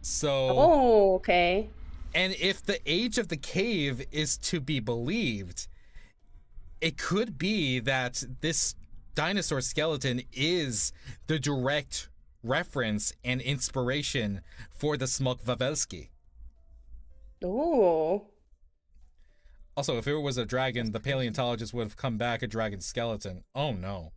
So, Oh, okay. and if the age of the cave is to be believed, it could be that this dinosaur skeleton is the direct reference and inspiration for the Smok Vavelski. Oh. Also, if it was a dragon, the paleontologist would have come back a dragon skeleton. Oh no.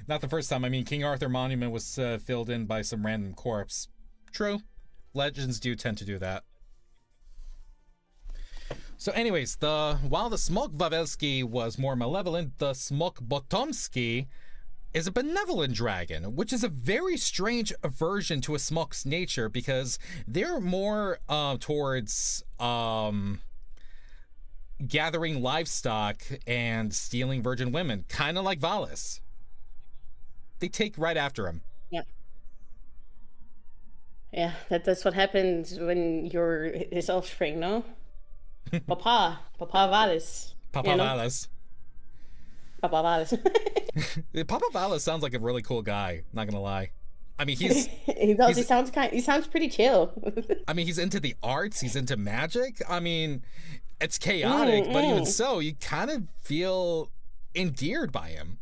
Not the first time. I mean, King Arthur Monument was filled in by some random corpse. True. Legends do tend to do that. So anyways, while the Smok Vavelski was more malevolent, the Smok Botomski is a benevolent dragon, which is a very strange aversion to a Smok's nature because they're more towards gathering livestock and stealing virgin women, kind of like Valis. They take right after him. Yeah. Yeah, that's what happens when you're his offspring, no? Papa Valis. Papa you know? Valis. Papa Valis. Papa Valis sounds like a really cool guy, not gonna lie. I mean, he's he does. He sounds pretty chill. I mean, he's into the arts, he's into magic. I mean, it's chaotic, but even so, you kind of feel endeared by him.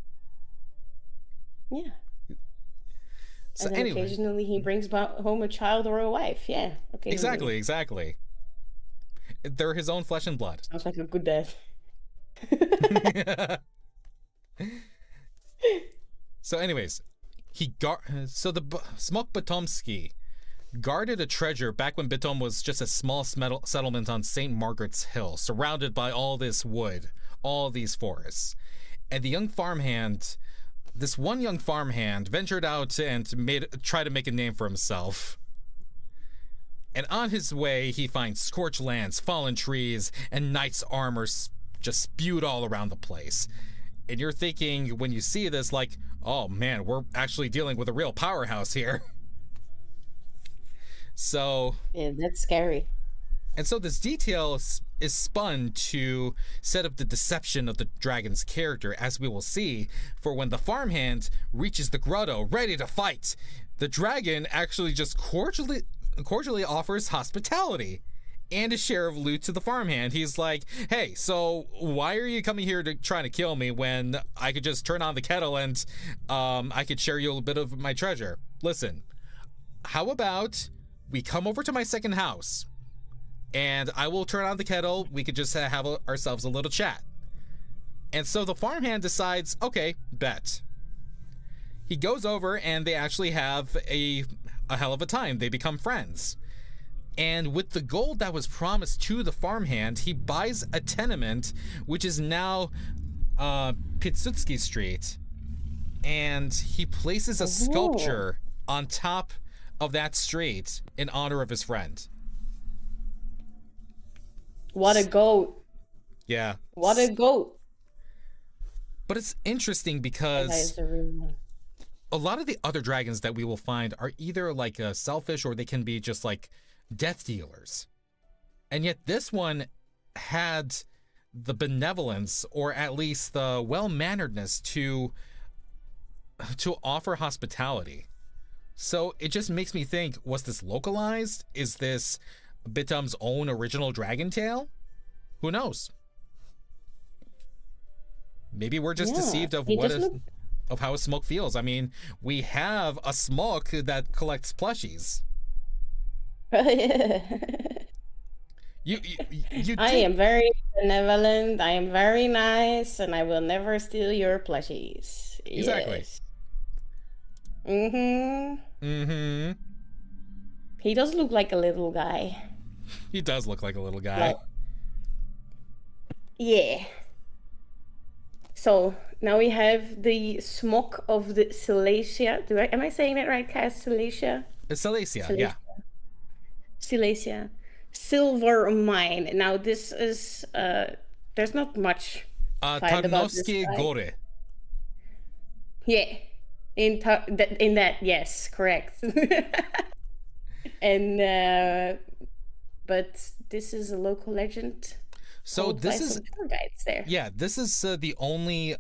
Yeah. So And then anyway, occasionally he brings home a child or a wife. Yeah. Okay. exactly. They're his own flesh and blood. Sounds like a good dad. So anyways, so the Smok Botomski guarded a treasure back when Bitom was just a small settlement on St. Margaret's Hill, surrounded by all this wood, all these forests. And this one young farmhand ventured out and tried to make a name for himself. And on his way, he finds scorched lands, fallen trees, and knight's armor just spewed all around the place. And you're thinking, when you see this, like, oh man, we're actually dealing with a real powerhouse here. So... Yeah, that's scary. And so this detail is spun to set up the deception of the dragon's character, as we will see, for when the farmhand reaches the grotto ready to fight, the dragon actually just cordially offers hospitality and a share of loot to the farmhand. He's like, hey, so why are you coming here to trying to kill me when I could just turn on the kettle and I could share you a little bit of my treasure? Listen, how about we come over to my second house and I will turn on the kettle. We could just have ourselves a little chat. And so the farmhand decides, okay, bet. He goes over and they actually have a hell of a time. They become friends. And with the gold that was promised to the farmhand, he buys a tenement, which is now Pitsutski Street. And he places a sculpture on top of that street in honor of his friend. What a goat. Yeah. What a goat. But it's interesting because a lot of the other dragons that we will find are either like selfish or they can be just like death dealers. And yet this one had the benevolence or at least the well-manneredness to offer hospitality. So it just makes me think, was this localized? Is this Bitum's own original dragon tale? Who knows? Maybe we're just deceived of of how a smoke feels. I mean, we have a smoke that collects plushies. You I am very benevolent. I am very nice, and I will never steal your plushies. Exactly. Yes. Mm-hmm. He does look like a little guy. He does look like a little guy. Like, yeah. So now we have the smoke of the Silesia. Am I saying that right, Cass? Silesia? Silesia, yeah. Silesia. Silver mine. Now this is there's not much find about this Tarnowskie guy. Gore. Yeah. In that, yes, correct. And but this is a local legend. So this is tour guides there. Yeah, this is the only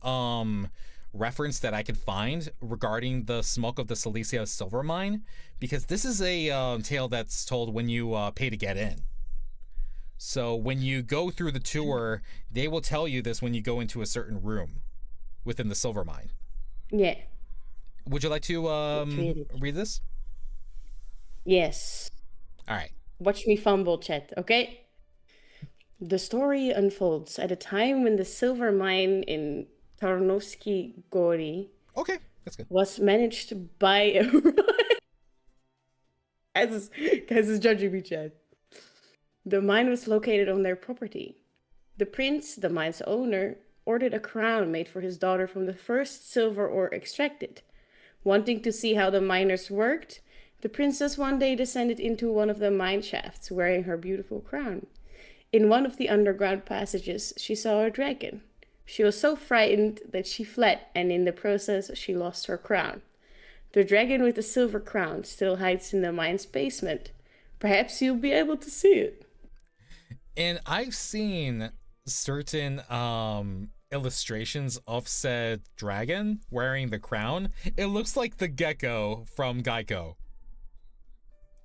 reference that I could find regarding the smoke of the Silesia silver mine, because this is a tale that's told when you pay to get in. So when you go through the tour, they will tell you this when you go into a certain room within the silver mine. Yeah. Would you like to read this? Yes. All right. Watch me fumble, chat, okay? The story unfolds at a time when the silver mine in Tarnowskie Gori that's good. was managed by Guys is judging me, chat. The mine was located on their property. The prince, the mine's owner, ordered a crown made for his daughter from the first silver ore extracted. Wanting to see how the miners worked, the princess one day descended into one of the mine shafts wearing her beautiful crown. In one of the underground passages, she saw a dragon. She was so frightened that she fled, and in the process, she lost her crown. The dragon with the silver crown still hides in the mine's basement. Perhaps you'll be able to see it. And I've seen certain illustrations of said dragon wearing the crown. It looks like the gecko from Geico.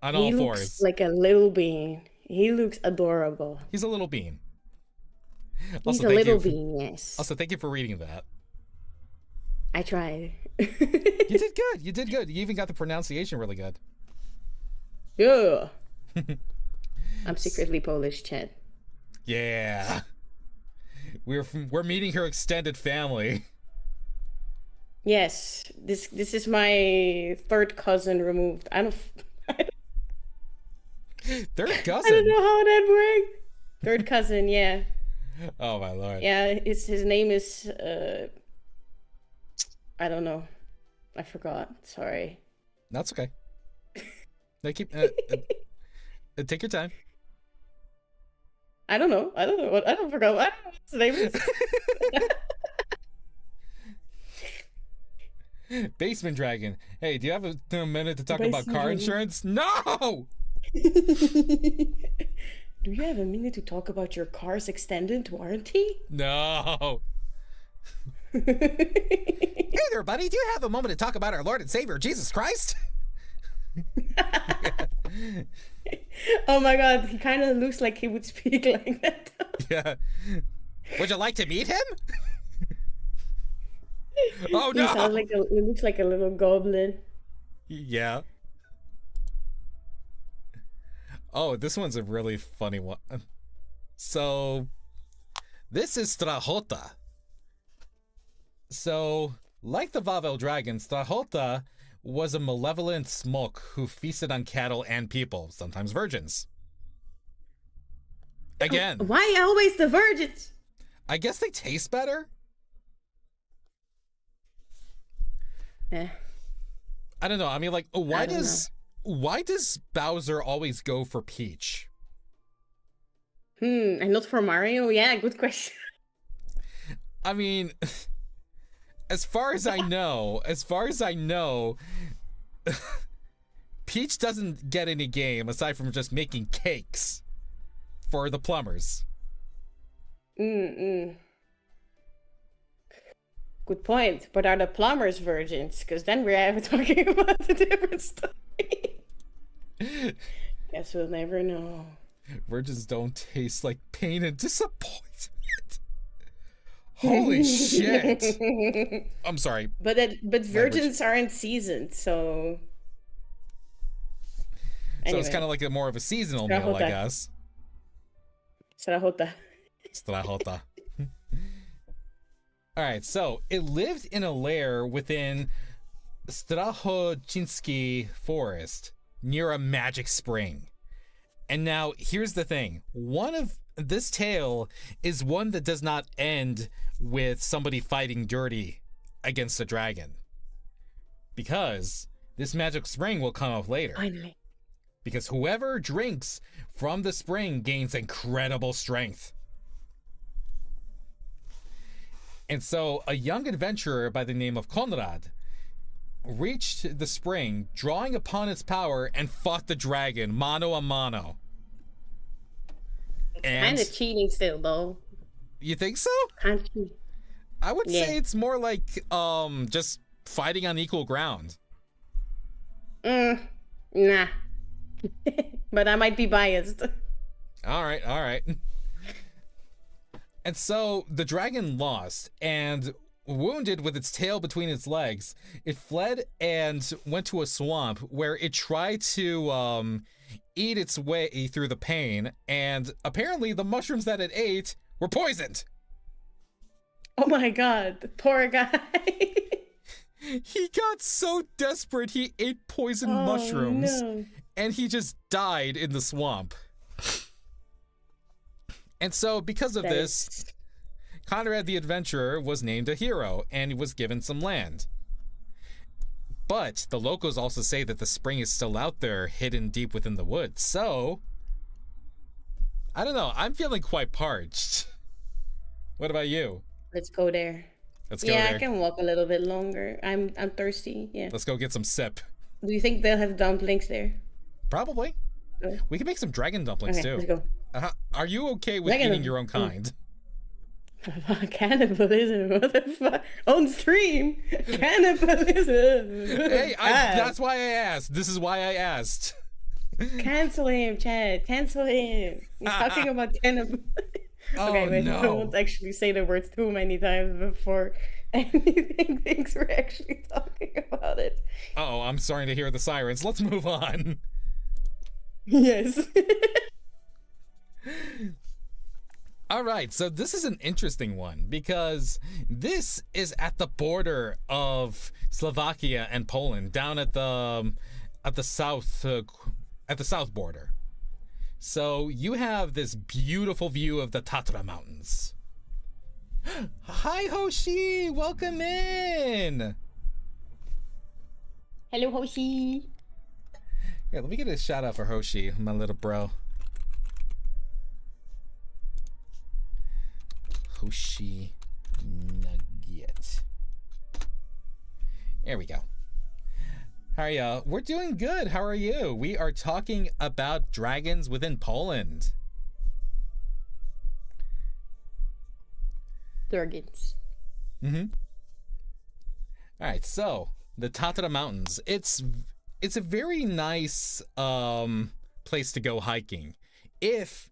On all fours. He looks like a little bean. He looks adorable. He's a little bean. He's a little bean, yes. Also, thank you for reading that. I tried. You did good. You did good. You even got the pronunciation really good. Yeah. I'm secretly Polish, Chad. Yeah. We're meeting her extended family. Yes. This is my third cousin removed. Third cousin? I don't know how that works. Third cousin, yeah. Oh my lord. Yeah, his name is I don't know. I forgot. Sorry. That's okay. No, keep take your time. I don't know. I don't forget. I don't know what his name is. Basement Dragon. Hey, do you have a minute to talk about car insurance? No! Do you have a minute to talk about your car's extended warranty? No. Hey there, buddy. Do you have a moment to talk about our Lord and Savior, Jesus Christ? Oh my god, he kind of looks like he would speak like that. Yeah. Would you like to meet him? Oh He sounds no! like he looks like a little goblin. Yeah. Oh, this one's a really funny one. So, this is Strahota. So, like the Vavel dragon, Strahota was a malevolent smoke who feasted on cattle and people, sometimes virgins. Again, Why always the virgins? I guess they taste better? Eh. I don't know. I mean, like, why I don't does Bowser always go for Peach? And not for Mario? Yeah, good question. I mean, as far as I know, Peach doesn't get any game aside from just making cakes for the plumbers. Good point. But are the plumbers virgins? Because then we're talking about a different story. Guess we'll never know. Virgins don't taste like pain and disappointment. Holy shit. I'm sorry. But virgins aren't seasoned, so... So it's Anyway. kind of like more of a seasonal meal, I guess. Strahota. Strahota. Alright, so it lived in a lair within Strahochinsky Forest near a magic spring. And now, here's the thing. This tale is one that does not end with somebody fighting dirty against a dragon. Because this magic spring will come up later. Finally. Because whoever drinks from the spring gains incredible strength. And so a young adventurer by the name of Konrad reached the spring, drawing upon its power, and fought the dragon mano a mano. Kind of cheating still, though. You think so? Kind of cheating. I would say it's more like just fighting on equal ground. Nah. But I might be biased. All right. And so the dragon lost, and wounded with its tail between its legs, it fled and went to a swamp where it tried to eat its way through the pain, and apparently the mushrooms that it ate were poisoned. Oh my god, poor guy. He got so desperate he ate poisoned mushrooms, no. and he just died in the swamp. And so because of this, Conrad the Adventurer was named a hero and was given some land. But the locals also say that the spring is still out there, hidden deep within the woods. So, I don't know. I'm feeling quite parched. What about you? Let's go there. Let's go there. I can walk a little bit longer. I'm thirsty. Yeah. Let's go get some sip. Do you think they'll have dumplings there? Probably. We can make some dragon dumplings too. Let's go. Are you okay with eating your own kind? Cannibalism, what the fuck? On stream! Cannibalism! Hey, that's why I asked. This is why I asked. Cancel him, Chad. Cancel him. He's talking about cannibalism. Okay, wait, no. I won't actually say the words too many times before anything thinks we're actually talking about it. Uh-oh, I'm starting to hear the sirens. Let's move on. Yes. All right, so this is an interesting one because this is at the border of Slovakia and Poland, down at the south border. So you have this beautiful view of the Tatra Mountains. Hi, Hoshi, welcome in. Hello, Hoshi. Yeah, let me get a shout out for Hoshi, my little bro. Hoshi Nugget. There we go. How are ya? We're doing good. How are you? We are talking about dragons within Poland. Dragons. All right, so the Tatra Mountains. It's a very nice place to go hiking if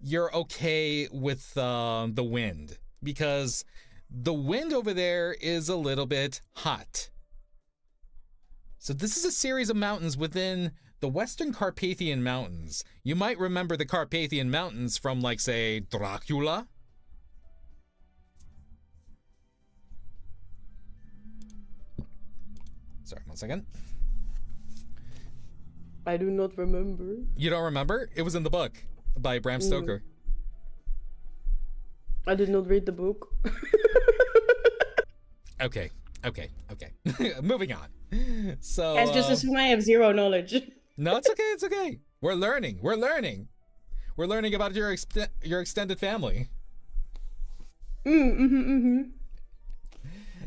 you're okay with the wind, because the wind over there is a little bit hot. So this is a series of mountains within the Western Carpathian Mountains. You might remember the Carpathian Mountains from, like, say, Dracula. Sorry, 1 second. I do not remember. You don't remember? It was in the book by Bram Stoker. I did not read the book. Okay. Moving on. So Guys, just assume I have zero knowledge. no, it's okay. We're learning about your extended family. All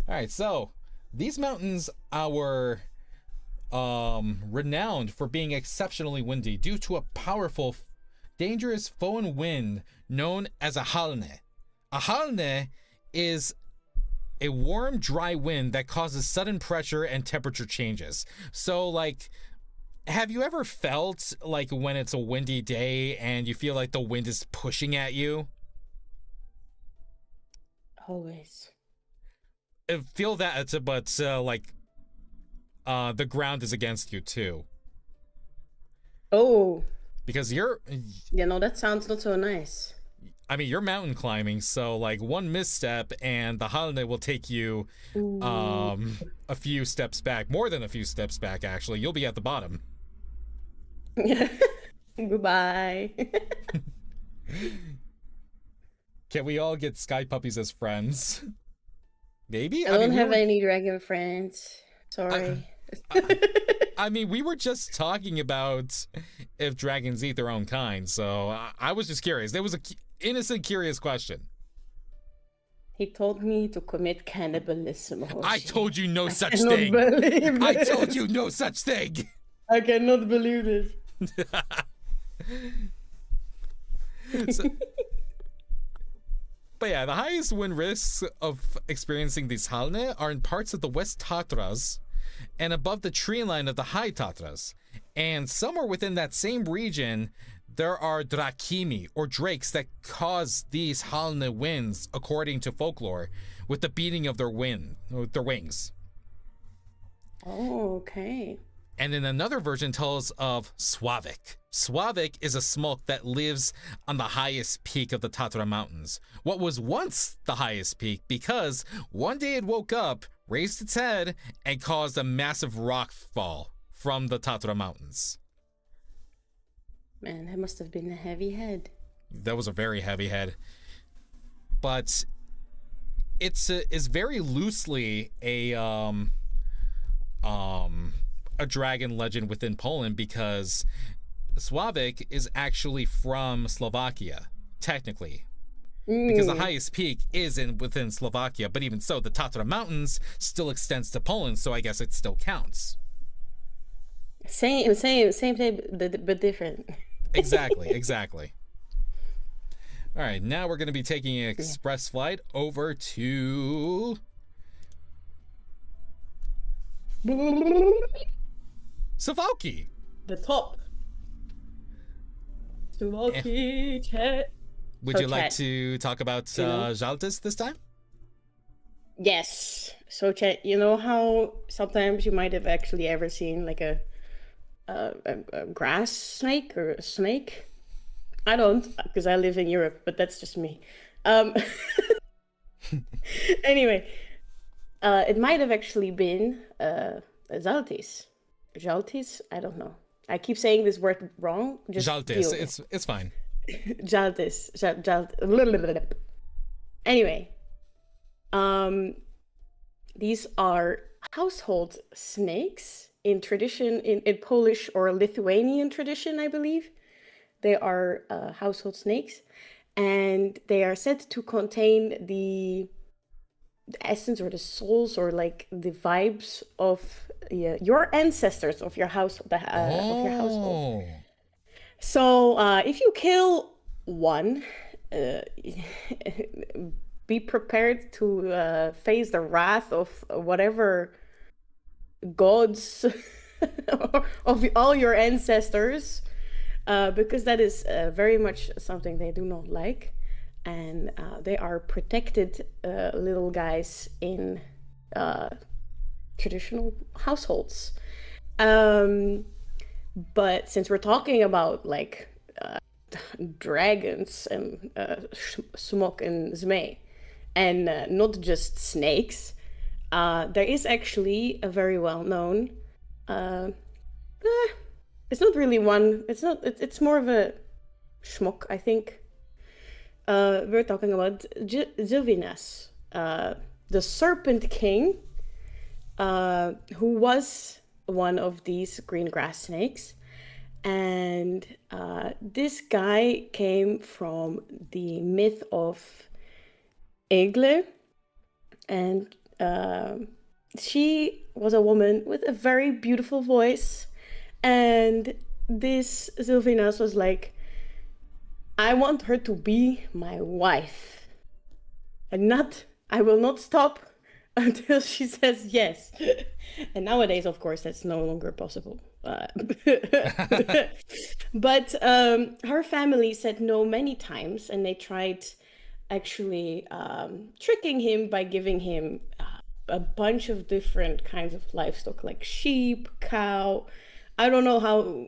right, so these mountains are renowned for being exceptionally windy due to a powerful, dangerous foehn wind known as a halne. A halne is a warm, dry wind that causes sudden pressure and temperature changes. So, like, have you ever felt like when it's a windy day and you feel like the wind is pushing at you? Always. I feel that, but the ground is against you too. Oh. Because you're... Yeah, no, that sounds not so nice. I mean, you're mountain climbing, so like one misstep and the Halne will take you a few steps back. More than a few steps back, actually. You'll be at the bottom. Goodbye. Can we all get sky puppies as friends? Maybe? I don't have any dragon friends. Sorry. I mean, we were just talking about if dragons eat their own kind, so I was just curious. There was a innocent, curious question. He told me to commit cannibalism. Hoshi. I told you no such cannot thing. believe I this. told you no such thing. I cannot believe this. But yeah, the highest wind risks of experiencing these Halne are in parts of the West Tatras and above the tree line of the High Tatras. And somewhere within that same region, there are Drakimi, or drakes, that cause these Halne winds, according to folklore, with the beating of their wings. Oh, okay. And then another version tells of Slavik. Slavik is a smoke that lives on the highest peak of the Tatra Mountains. What was once the highest peak, because one day it woke up, raised its head, and caused a massive rock fall from the Tatra Mountains. Man, that must have been a heavy head. That was a very heavy head. But it's very loosely a dragon legend within Poland, because Slavik is actually from Slovakia, technically. Because the highest peak is within Slovakia, but even so, the Tatra Mountains still extends to Poland, so I guess it still counts. Same thing, but different. Exactly. All right, now we're going to be taking an express flight over to... Suwałki. The top. Suwałki, chat. Would you like to talk about Jaltis this time? Yes. So, chat, you know how sometimes you might have actually ever seen like a grass snake or a snake? I don't, because I live in Europe, but that's just me. Anyway, it might have actually been Jaltis. Jaltis? I don't know. I keep saying this word wrong. Just Jaltis. It's fine. Jaltis. Anyway, these are household snakes in tradition, in Polish or Lithuanian tradition, I believe. They are household snakes, and they are said to contain the essence or the souls or like the vibes of your ancestors of your house, of your household. So if you kill one, be prepared to face the wrath of whatever gods of all your ancestors because that is very much something they do not like. And they are protected little guys in traditional households. But since we're talking about like dragons and smok and zmei, and not just snakes, there is actually a very well-known. It's not really one. It's not. It's more of a schmuck, I think. We're talking about Zilvinas, the Serpent King, who was one of these green grass snakes. And this guy came from the myth of Egle, and she was a woman with a very beautiful voice. And this Sylvinas was like, I want her to be my wife. And I will not stop until she says yes. And nowadays, of course, that's no longer possible. But her family said no many times, and they tried actually tricking him by giving him a bunch of different kinds of livestock, like sheep, cow. I don't know how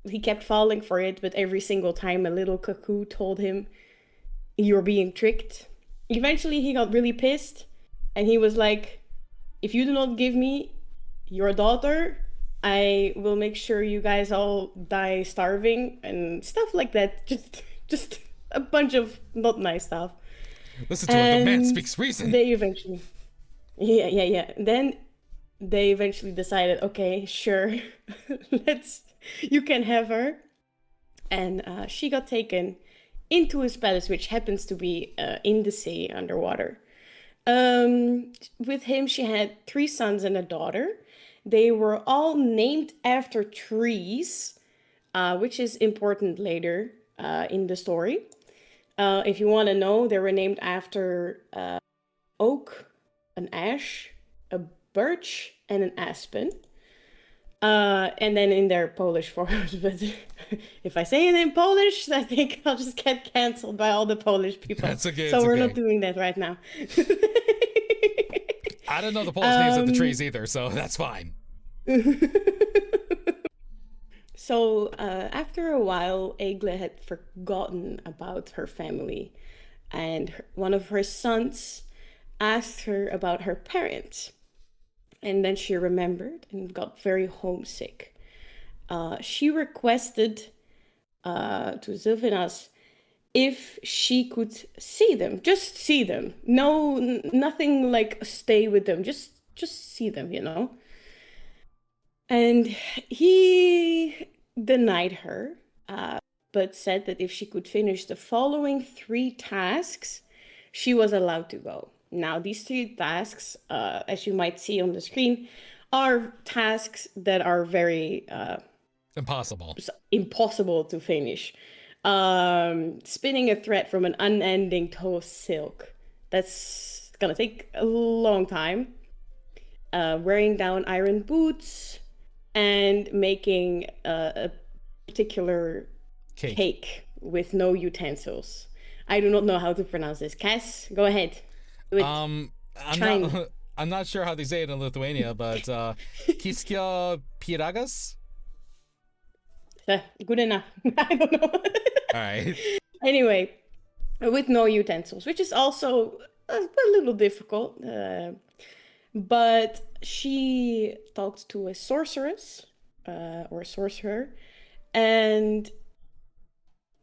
he kept falling for it, but every single time a little cuckoo told him, you're being tricked. Eventually he got really pissed, and he was like, if you do not give me your daughter, I will make sure you guys all die starving and stuff like that. Just a bunch of not nice stuff. Listen to him, the man speaks reason. They eventually, yeah. Then they eventually decided, okay, sure, you can have her. And she got taken into his palace, which happens to be in the sea, underwater. With him, she had 3 sons and a daughter. They were all named after trees, which is important later in the story. If you want to know, they were named after oak, an ash, a birch, and an aspen. And then in their Polish forms, but if I say it in Polish, I think I'll just get cancelled by all the Polish people. That's okay. So we're not doing that right now. I don't know the Polish names of the trees either, so that's fine. So after a while, Egle had forgotten about her family, and one of her sons asked her about her parents. And then she remembered and got very homesick. She requested to Sylvanas if she could see them, just see them. No, nothing like stay with them, just see them, you know. And he denied her, but said that if she could finish the following 3 tasks, she was allowed to go. Now, these 3 tasks, as you might see on the screen, are tasks that are very impossible to finish. Spinning a thread from an unending tow silk. That's gonna take a long time. Wearing down iron boots and making a particular cake with no utensils. I do not know how to pronounce this. Cass, go ahead. I'm not sure how they say it in Lithuania, but Kiskia Piragas? Good enough. I don't know. All right. Anyway, with no utensils, which is also a little difficult. But she talked to a sorceress or a sorcerer, and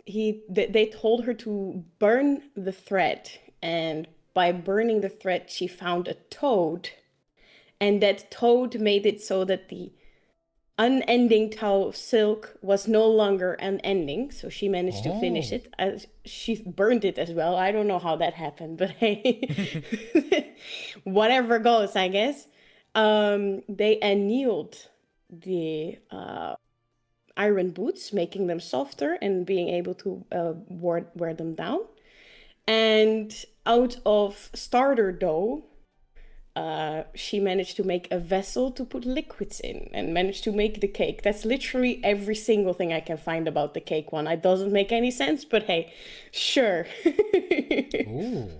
they told her to burn the thread, and by burning the thread, she found a toad, and that toad made it so that the unending tow silk was no longer unending, so she managed to finish it. She burned it as well. I don't know how that happened, but hey, whatever goes, I guess. They annealed the iron boots, making them softer and being able to wear them down. And out of starter dough, she managed to make a vessel to put liquids in and managed to make the cake. That's literally every single thing I can find about the cake one. It doesn't make any sense, but hey, sure. Ooh.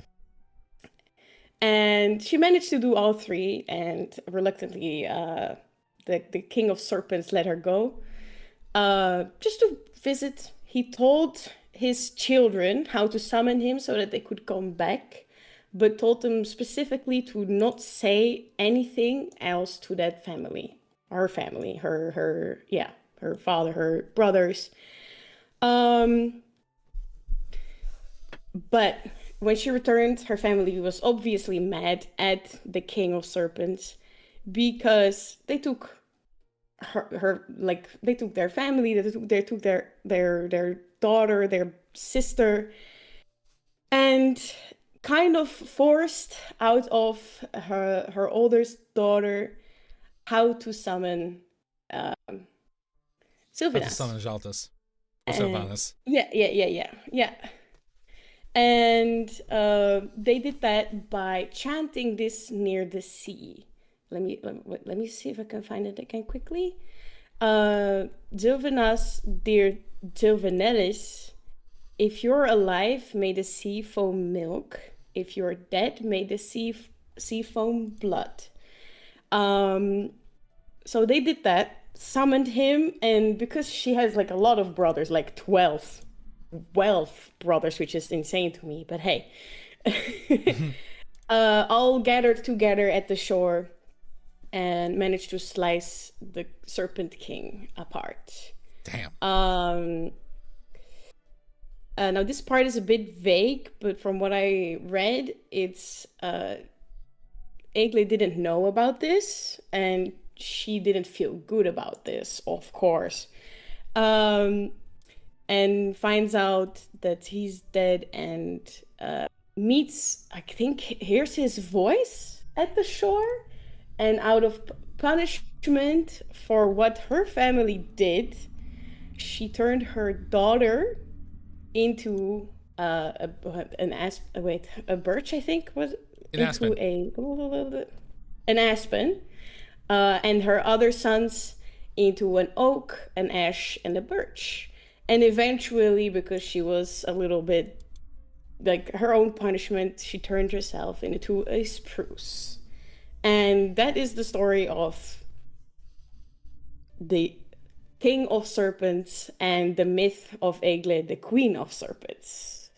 And she managed to do all three, and reluctantly, the King of Serpents let her go. Just to visit. He told his children how to summon him so that they could come back, but told them specifically to not say anything else to that family. Her family, her father, her brothers. But when she returned, her family was obviously mad at the King of Serpents because they took they took their family, they took their daughter, their sister, and kind of forced out of her oldest daughter how to summon Sylvanas. How to summon Jaltas. Or Sylvanas. Yeah. And they did that by chanting this near the sea. Let me see if I can find it again quickly. Sylvanas, dear Sylvanellis, if you're alive, may the sea foam milk. If you're dead, may the sea foam blood. So they did that, summoned him, and because she has like a lot of brothers, like 12 brothers, which is insane to me, but hey. All gathered together at the shore and managed to slice the Serpent King apart. Damn. Now this part is a bit vague, but from what I read, it's Egle didn't know about this, and she didn't feel good about this, of course. And finds out that he's dead and meets, I think, hears his voice at the shore, and out of punishment for what her family did, she turned her daughter into a birch, I think, was an aspen. An aspen, and her other sons into an oak, an ash, and a birch. And eventually, because she was a little bit like her own punishment, she turned herself into a spruce. And that is the story of the King of Serpents and the myth of Egle, the Queen of Serpents.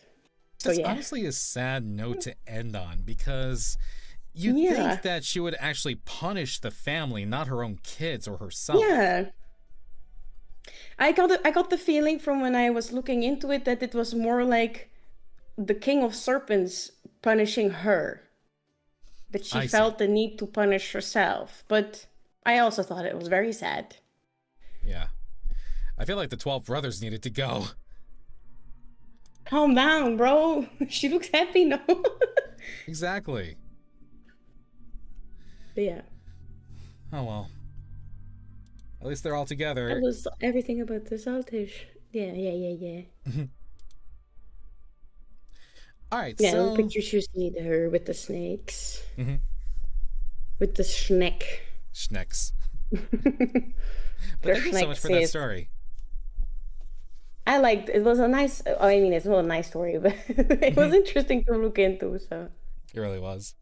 So, That's honestly a sad note to end on, because you think that she would actually punish the family, not her own kids or herself. Yeah. I got the feeling from when I was looking into it that it was more like the King of Serpents punishing her. That she felt the need to punish herself. But I also thought it was very sad. Yeah. I feel like the 12 brothers needed to go. Calm down, bro. She looks happy now. Exactly. But yeah. Oh well. At least they're all together. That was everything about the saltish. Yeah. Alright, yeah, so... pictures you see her with the snakes. Mm-hmm. With the schneck. Schnecks. But thank you so much for that story. I liked it. Was a nice, I mean, it's not a nice story, but it was interesting to look into, so. It really was.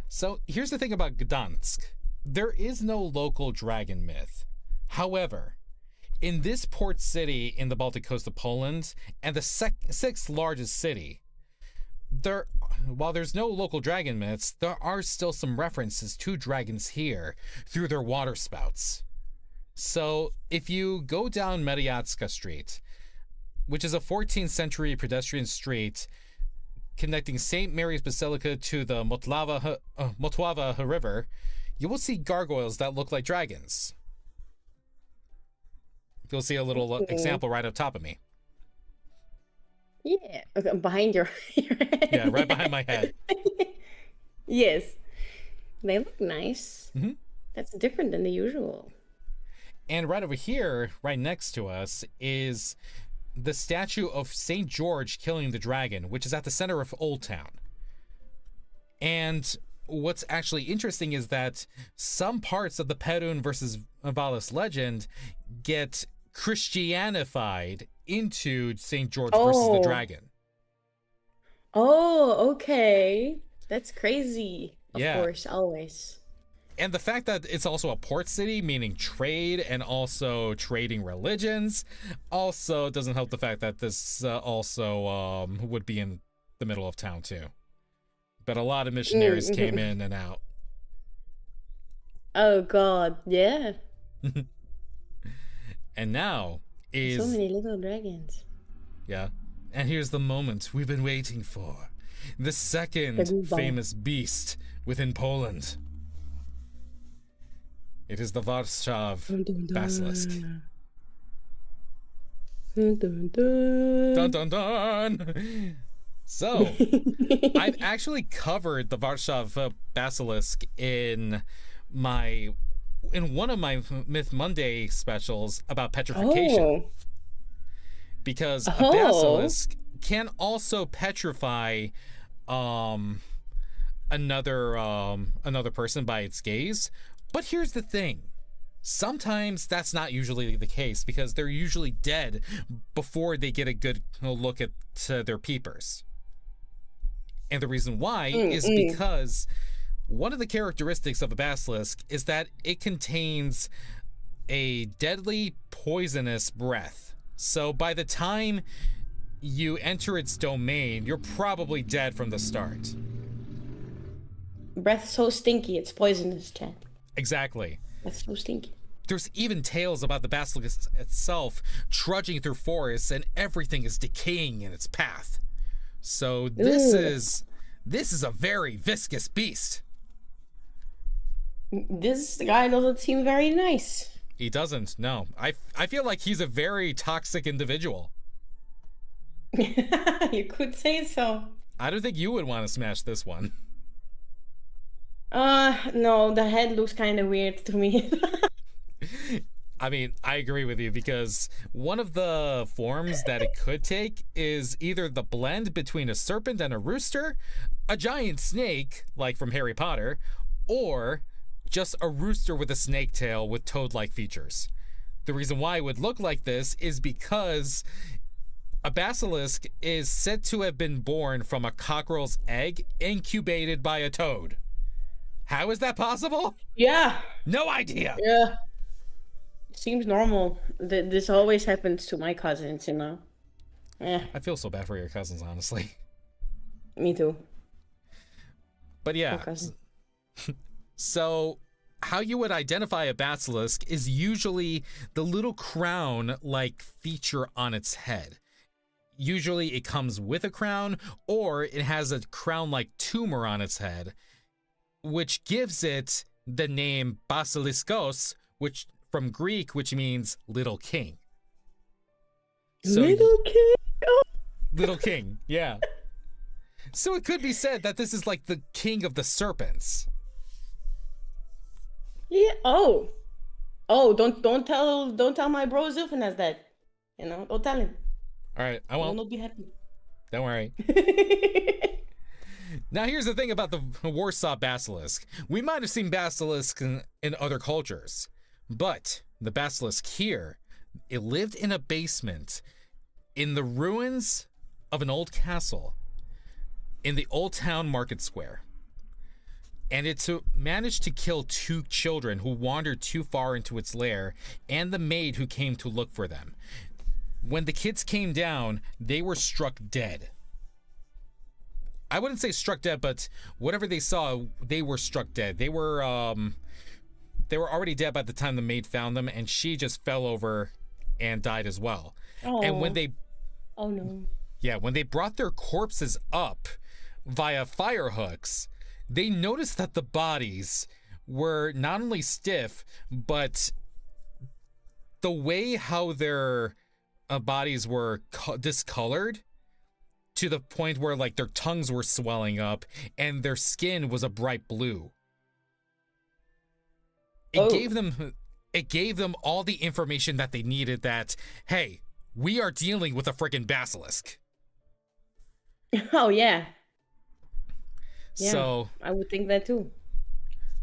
So here's the thing about Gdansk. There is no local dragon myth. However, in this port city in the Baltic coast of Poland, and the sixth largest city, while there's no local dragon myths, there are still some references to dragons here through their water spouts. So if you go down Mariacka Street, which is a 14th century pedestrian street connecting St. Mary's Basilica to the Motłava River, you will see gargoyles that look like dragons. You'll see a little example right up top of me. Yeah, behind your head. Yeah, right behind my head. Yes. They look nice. Mm-hmm. That's different than the usual. And right over here, right next to us, is the statue of St. George killing the dragon, which is at the center of Old Town. And what's actually interesting is that some parts of the Perun versus Valis legend get Christianified into St. George versus the Oh. Dragon. Oh, okay. That's crazy. Of Yeah. course, always. And the fact that it's also a port city, meaning trade and also trading religions, also doesn't help the fact that this also would be in the middle of town too. But a lot of missionaries came in and out. Oh God, yeah. And now is... So many little dragons. Yeah. And here's the moment we've been waiting for. The second famous beast within Poland. It is the Warsaw basilisk. Dun, dun, dun. Dun dun dun! So, I've actually covered the Warsaw basilisk in one of my Myth Monday specials about petrification. Oh. Because a basilisk can also petrify another person by its gaze. But here's the thing. Sometimes that's not usually the case because they're usually dead before they get a good look at their peepers. And the reason why is because one of the characteristics of a basilisk is that it contains a deadly poisonous breath. So by the time you enter its domain, you're probably dead from the start. Breath so stinky, it's poisonous, chat. Exactly. That's so stinky. There's even tales about the basilisk itself trudging through forests and everything is decaying in its path. So this is a very viscous beast. This guy doesn't seem very nice. He doesn't, no. I feel like he's a very toxic individual. You could say so. I don't think you would want to smash this one. No, the head looks kind of weird to me. I mean, I agree with you because one of the forms that it could take is either the blend between a serpent and a rooster, a giant snake, like from Harry Potter, or just a rooster with a snake tail with toad-like features. The reason why it would look like this is because a basilisk is said to have been born from a cockerel's egg incubated by a toad. How is that possible? Yeah. No idea. Yeah. Seems normal. This always happens to my cousins, you know. Yeah. I feel so bad for your cousins, honestly. Me too. But yeah. Poor cousin. So how you would identify a basilisk is usually the little crown-like feature on its head. Usually it comes with a crown, or it has a crown-like tumor on its head, which gives it the name Basiliskos, which from Greek, which means little king. So, Little king. Oh. Little king, yeah. So it could be said that this is like the king of the serpents. Yeah. Oh. Oh, don't tell my bro Zilfin that. You know, don't tell him. All right, I won't. He'll be happy. Don't worry. Now, here's the thing about the Warsaw basilisk. We might have seen basilisks in other cultures, but the basilisk here, it lived in a basement in the ruins of an old castle in the Old Town Market Square. And it managed to kill 2 children who wandered too far into its lair and the maid who came to look for them. When the kids came down, they were struck dead. I wouldn't say struck dead, but whatever they saw, they were struck dead. They were already dead by the time the maid found them, and she just fell over and died as well. Oh. And when they... Oh, no. Yeah, when they brought their corpses up via fire hooks, they noticed that the bodies were not only stiff, but the way how their bodies were discolored, to the point where like their tongues were swelling up and their skin was a bright blue. It gave them all the information that they needed that, hey, we are dealing with a freaking basilisk. Oh, yeah. Yeah, So I would think that too.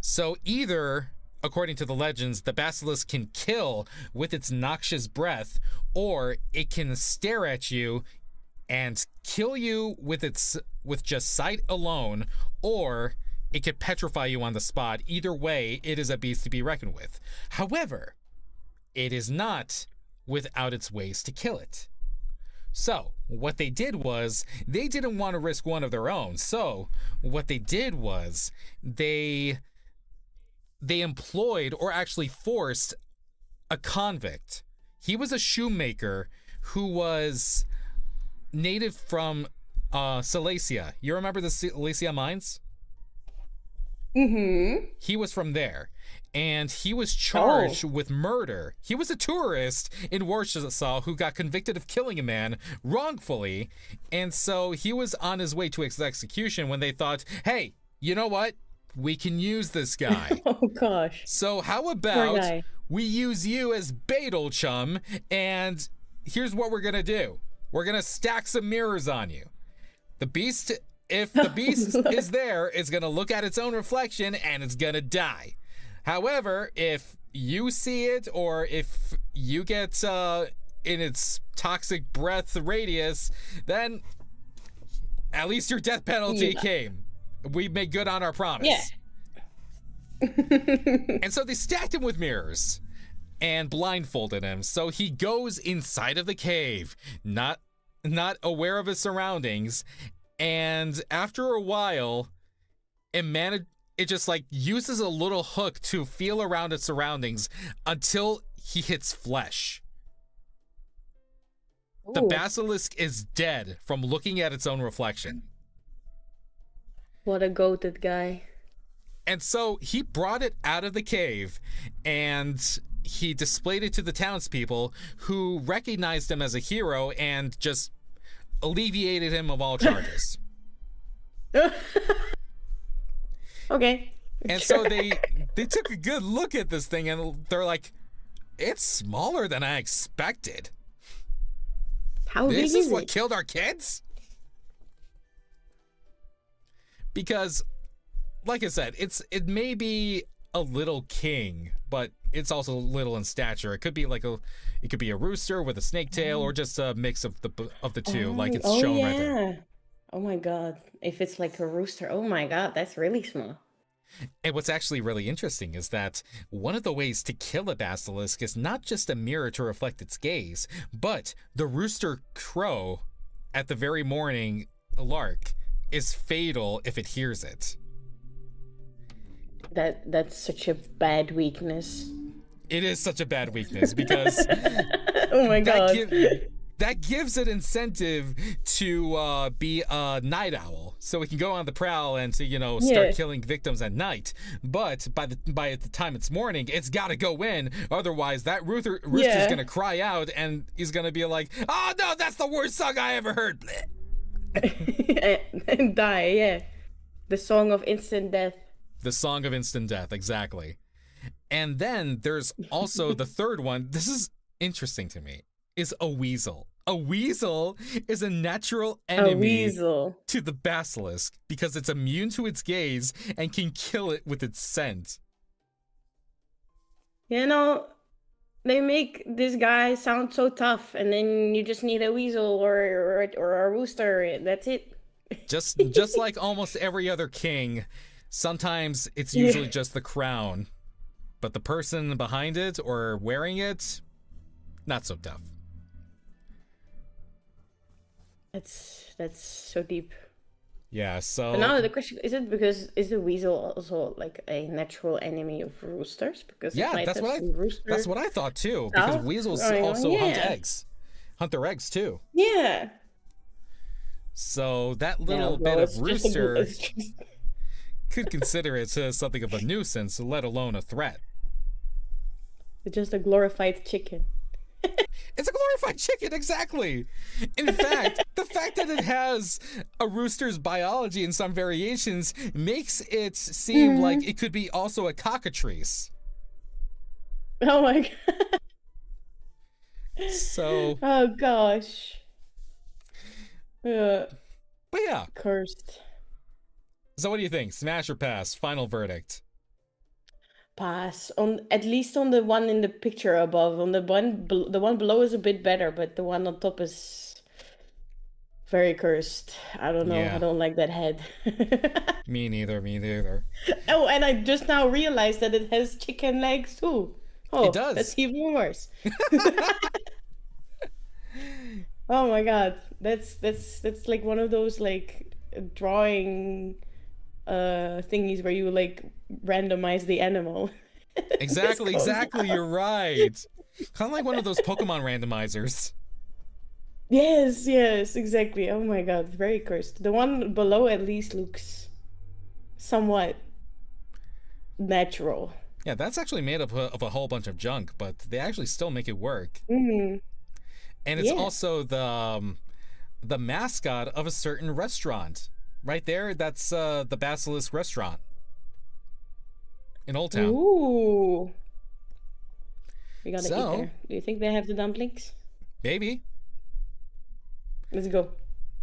So either, according to the legends, the basilisk can kill with its noxious breath, or it can stare at you and kill you with just sight alone, or it could petrify you on the spot. Either way, it is a beast to be reckoned with. However, it is not without its ways to kill it. So, what they did was, they didn't want to risk one of their own. So, what they did was, they employed, or actually forced, a convict. He was a shoemaker who was native from Silesia. You remember the Silesia mines? Mm-hmm. He was from there. And he was charged with murder. He was a tourist in Warsaw who got convicted of killing a man wrongfully. And so he was on his way to his execution when they thought, hey, you know what? We can use this guy. Oh gosh. So how about we use you as bait, old chum, and here's what we're gonna do. We're gonna stack some mirrors on you. The beast, if the beast is there, is gonna look at its own reflection and it's gonna die. However, if you see it, or if you get in its toxic breath radius, then at least your death penalty came. We made good on our promise. Yeah. And so they stacked him with mirrors and blindfolded him. So he goes inside of the cave, not aware of his surroundings. And after a while, it just like uses a little hook to feel around its surroundings until he hits flesh. Ooh. The basilisk is dead from looking at its own reflection. What a goated guy. And so he brought it out of the cave and he displayed it to the townspeople, who recognized him as a hero and just alleviated him of all charges. Okay. And so they took a good look at this thing and they're like, it's smaller than I expected. How big This is is what it? killed our kids? Because, like I said, it may be a little king, but it's also little in stature. It could be a rooster with a snake tail, or just a mix of the two, like it's shown right there. Oh my god. If it's like a rooster, oh my god, that's really small. And what's actually really interesting is that one of the ways to kill a basilisk is not just a mirror to reflect its gaze, but the rooster crow at the very morning lark is fatal if it hears it. That's such a bad weakness. It is such a bad weakness because Oh my god. that gives it incentive to be a night owl, so it can go on the prowl and to start killing victims at night. But by the time it's morning, it's got to go in. Otherwise, that rooster's gonna cry out and he's gonna be like, "Oh no, that's the worst song I ever heard." And die. Yeah. The song of instant death. The song of instant death, exactly. And then there's also the third one. This is interesting to me. Is a weasel. A weasel is a natural enemy to the basilisk because it's immune to its gaze and can kill it with its scent. They make this guy sound so tough, and then you just need a weasel or a rooster. That's it. Just like almost every other king, sometimes it's usually just the crown, but the person behind it or wearing it, not so tough. That's so deep. Yeah, so... But now the question, is the weasel also like a natural enemy of roosters? Because that's what I thought too, because weasels also hunt their eggs too. Yeah. So that little bit of rooster could consider it something of a nuisance, let alone a threat. It's just a glorified chicken. It's a glorified chicken, exactly. In fact, the fact that it has a rooster's biology in some variations makes it seem like it could be also a cockatrice. Oh my god. So... Oh gosh. But yeah. Cursed. So what do you think? Smash or pass? Final verdict. Pass on, at least on the one in the picture above. On the one below is a bit better, but the one on top is very cursed. I don't know. I Yeah. don't like that head. Me neither. Me neither. Oh, and I just now realized that it has chicken legs too. It Oh, does. that's even worse. Oh my god, that's like one of those like drawing thingies where you like randomize the animal. Exactly. Exactly. You're right. Kind of like one of those Pokemon randomizers. Yes, yes, exactly. Oh my god, very cursed. The one below at least looks somewhat natural. Yeah, that's actually made up of a whole bunch of junk, but they actually still make it work. Mm, And it's yeah. also the mascot of a certain restaurant. Right there, that's the Basilisk restaurant in Old Town. Ooh. We gotta eat So, there. Do you think they have the dumplings? maybe. Let's go.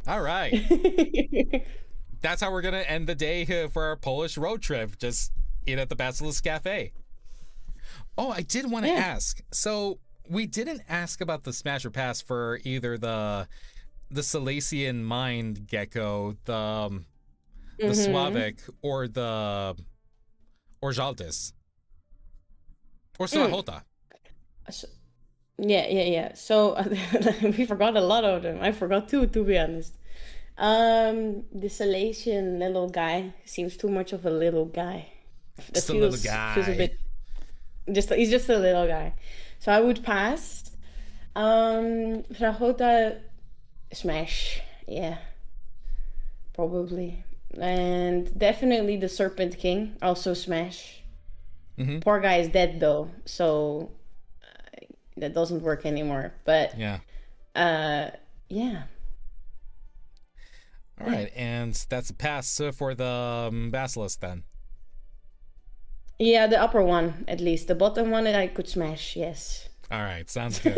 All right. That's how we're going to end the day for our Polish road trip. Just eat at the Basilisk Cafe. Oh, I did want to Yeah. ask. So, we didn't ask about the Smash or Pass for either the Silesian Mind Gecko, the Slavik, or Jaltis. Or Strahota. So, yeah. So we forgot a lot of them. I forgot two, to be honest. The Salesian little guy seems too much of a little guy. That Just a little feels a guy. bit. He's just a little guy. So I would pass. Strahota, smash. Yeah, probably. And definitely the Serpent King, also smash. Poor guy is dead though, so that doesn't work anymore. But Yeah. yeah. All right, and that's a pass for the Basilisk then. Yeah, the upper one at least. The bottom one I could smash, yes. All right, sounds good.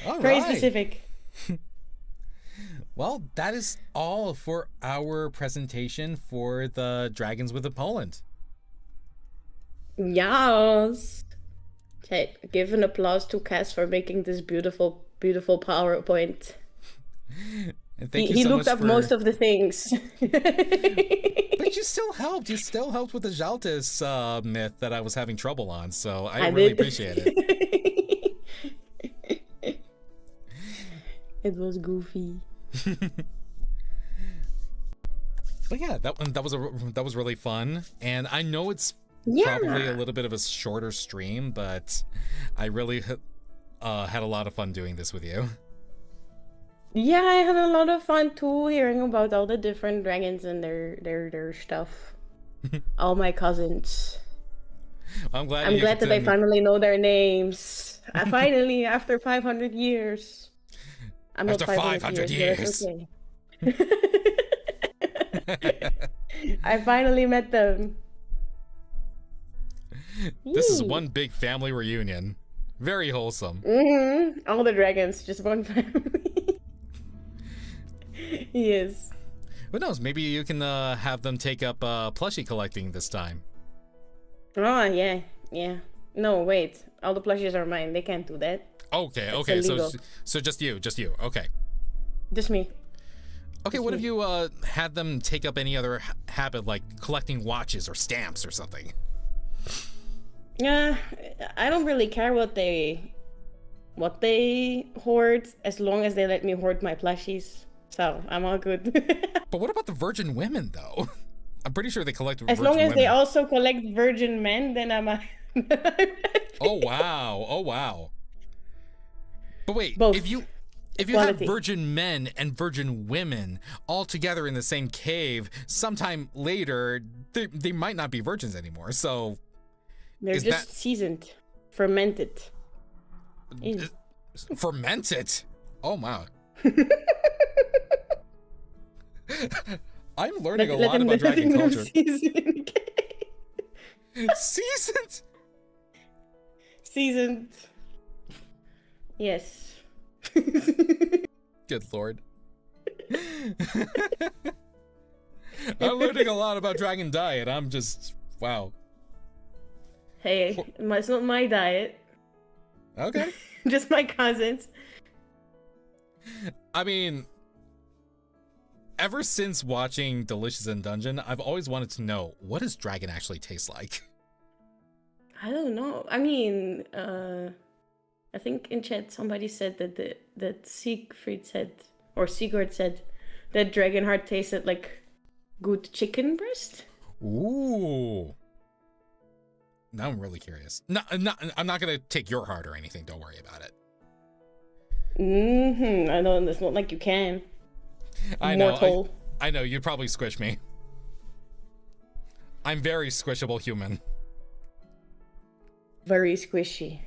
All Very right. specific. Well, that is all for our presentation for the Dragons Within Poland. Yes. Okay, give an applause to Cass for making this beautiful, beautiful PowerPoint. And thank you He so looked much up for... most of the things. But you still helped. You still helped with the Jaltis myth that I was having trouble on, so I really appreciate it. It was goofy. But yeah, that was really fun, and I know it's Yeah. probably a little bit of a shorter stream, but I really had a lot of fun doing this with you. Yeah, I had a lot of fun too, hearing about all the different dragons and their stuff. All my cousins. I'm glad that I finally know their names. I finally, after 500 years. I'm After not 500 years. But it's okay. I finally met them. This is Yee. one big family reunion. Very wholesome. All the dragons, just one family. Yes. Who knows? Maybe you can have them take up plushie collecting this time. Oh, yeah. No, wait. All the plushies are mine. They can't do that. Okay, It's okay. illegal. So just you. Okay. Just me. Okay, what if you had them take up any other habit like collecting watches or stamps or something? Yeah, I don't really care what they hoard, as long as they let me hoard my plushies. So I'm all good. But what about the virgin women, though? I'm pretty sure they collect As virgin long as women. they also collect virgin men, then I'm a Oh wow. But wait, Both. if you have Equality. virgin men and virgin women all together in the same cave, sometime later they might not be virgins anymore. So They're is just that- seasoned, fermented. Ew. fermented. Oh wow. I'm learning a lot about dragon culture. Seasoned. Seasoned. Yes. Good lord. I'm learning a lot about dragon diet. I'm just wow. Hey, it's not my diet. Okay. Just my cousins. I mean, ever since watching Delicious in Dungeon, I've always wanted to know, what does dragon actually taste like? I don't know. I mean, I think in chat somebody said that Siegfried said, or Sigurd said, that dragon heart tasted like good chicken breast. Ooh. Now I'm really curious. No, I'm not gonna take your heart or anything. Don't worry about it. I know, and it's not like you can. I know. Mortal. I know. You'd probably squish me. I'm very squishable human. Very squishy.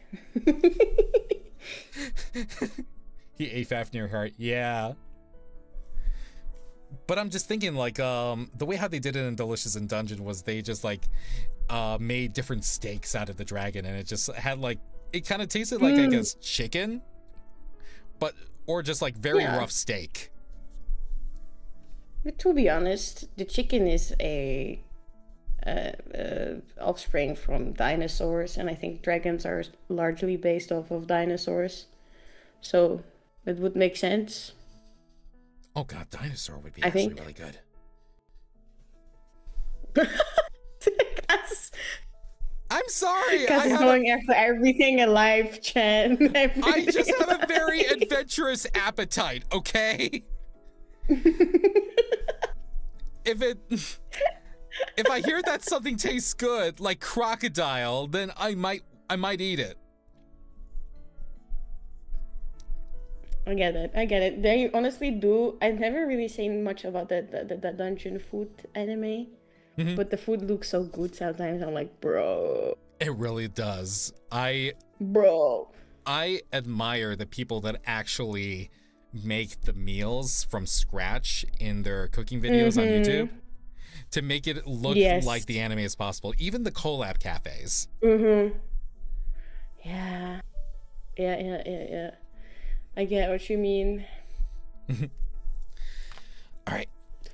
He ate Fafnir heart. Yeah. But I'm just thinking, like, the way how they did it in Delicious in Dungeon was they just, like, made different steaks out of the dragon, and it just had, like, it kind of tasted like, I guess, chicken, but, or just, like, very rough steak. But to be honest, the chicken is a offspring from dinosaurs, and I think dragons are largely based off of dinosaurs, so it would make sense. Oh god, dinosaur would be I actually think. really good. I'm sorry. Because I'm going after everything alive, Chan. I just have a very adventurous appetite, okay? If I hear that something tastes good, like crocodile, then I might eat it. I get it. They honestly do. I've never really seen much about the dungeon food anime, but the food looks so good sometimes. I'm like, bro. It really does. I admire the people that actually make the meals from scratch in their cooking videos on YouTube to make it look like the anime as possible. Even the collab cafes. Yeah. I get what you mean. All right.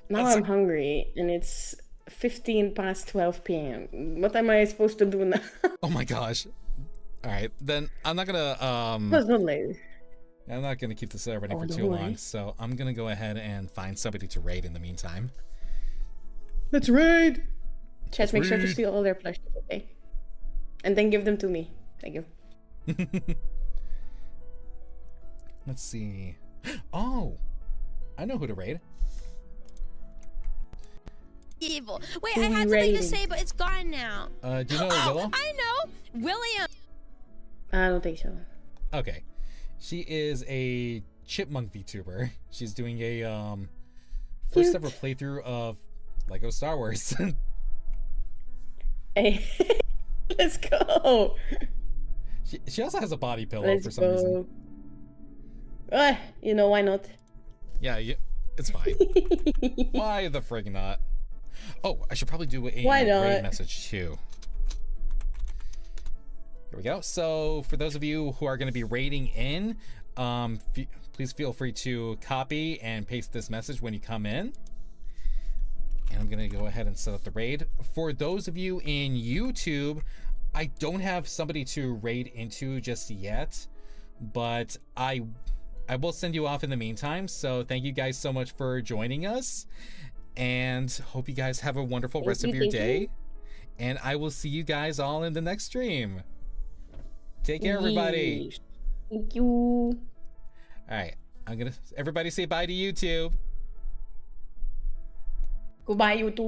Now I'm hungry, and it's 15 past 12 p.m. What am I supposed to do now? Oh my gosh. All right, then I'm not gonna It's not late. I'm not gonna keep this running for too long, so I'm gonna go ahead and find somebody to raid in the meantime. Let's raid. Chat, make sure to steal all their plushies, okay? And then give them to me. Thank you. Let's see. Oh, I know who to raid. Evil. Wait, I had something to say, but it's gone now. Do you know Willow? I know, William. I don't think so. Okay, she is a chipmunk VTuber. She's doing a first ever playthrough of Lego Star Wars. Hey, let's go. She also has a body pillow for some reason. You know, why not? Yeah, it's fine. Why the frig not? Oh, I should probably do a raid message too. Here we go. So for those of you who are going to be raiding in, please feel free to copy and paste this message when you come in. And I'm going to go ahead and set up the raid. For those of you in YouTube, I don't have somebody to raid into just yet, but I will send you off in the meantime. So thank you guys so much for joining us, and hope you guys have a wonderful rest of your day. And I will see you guys all in the next stream. Take care, everybody. Thank you. All right, everybody say bye to YouTube. Goodbye, YouTube.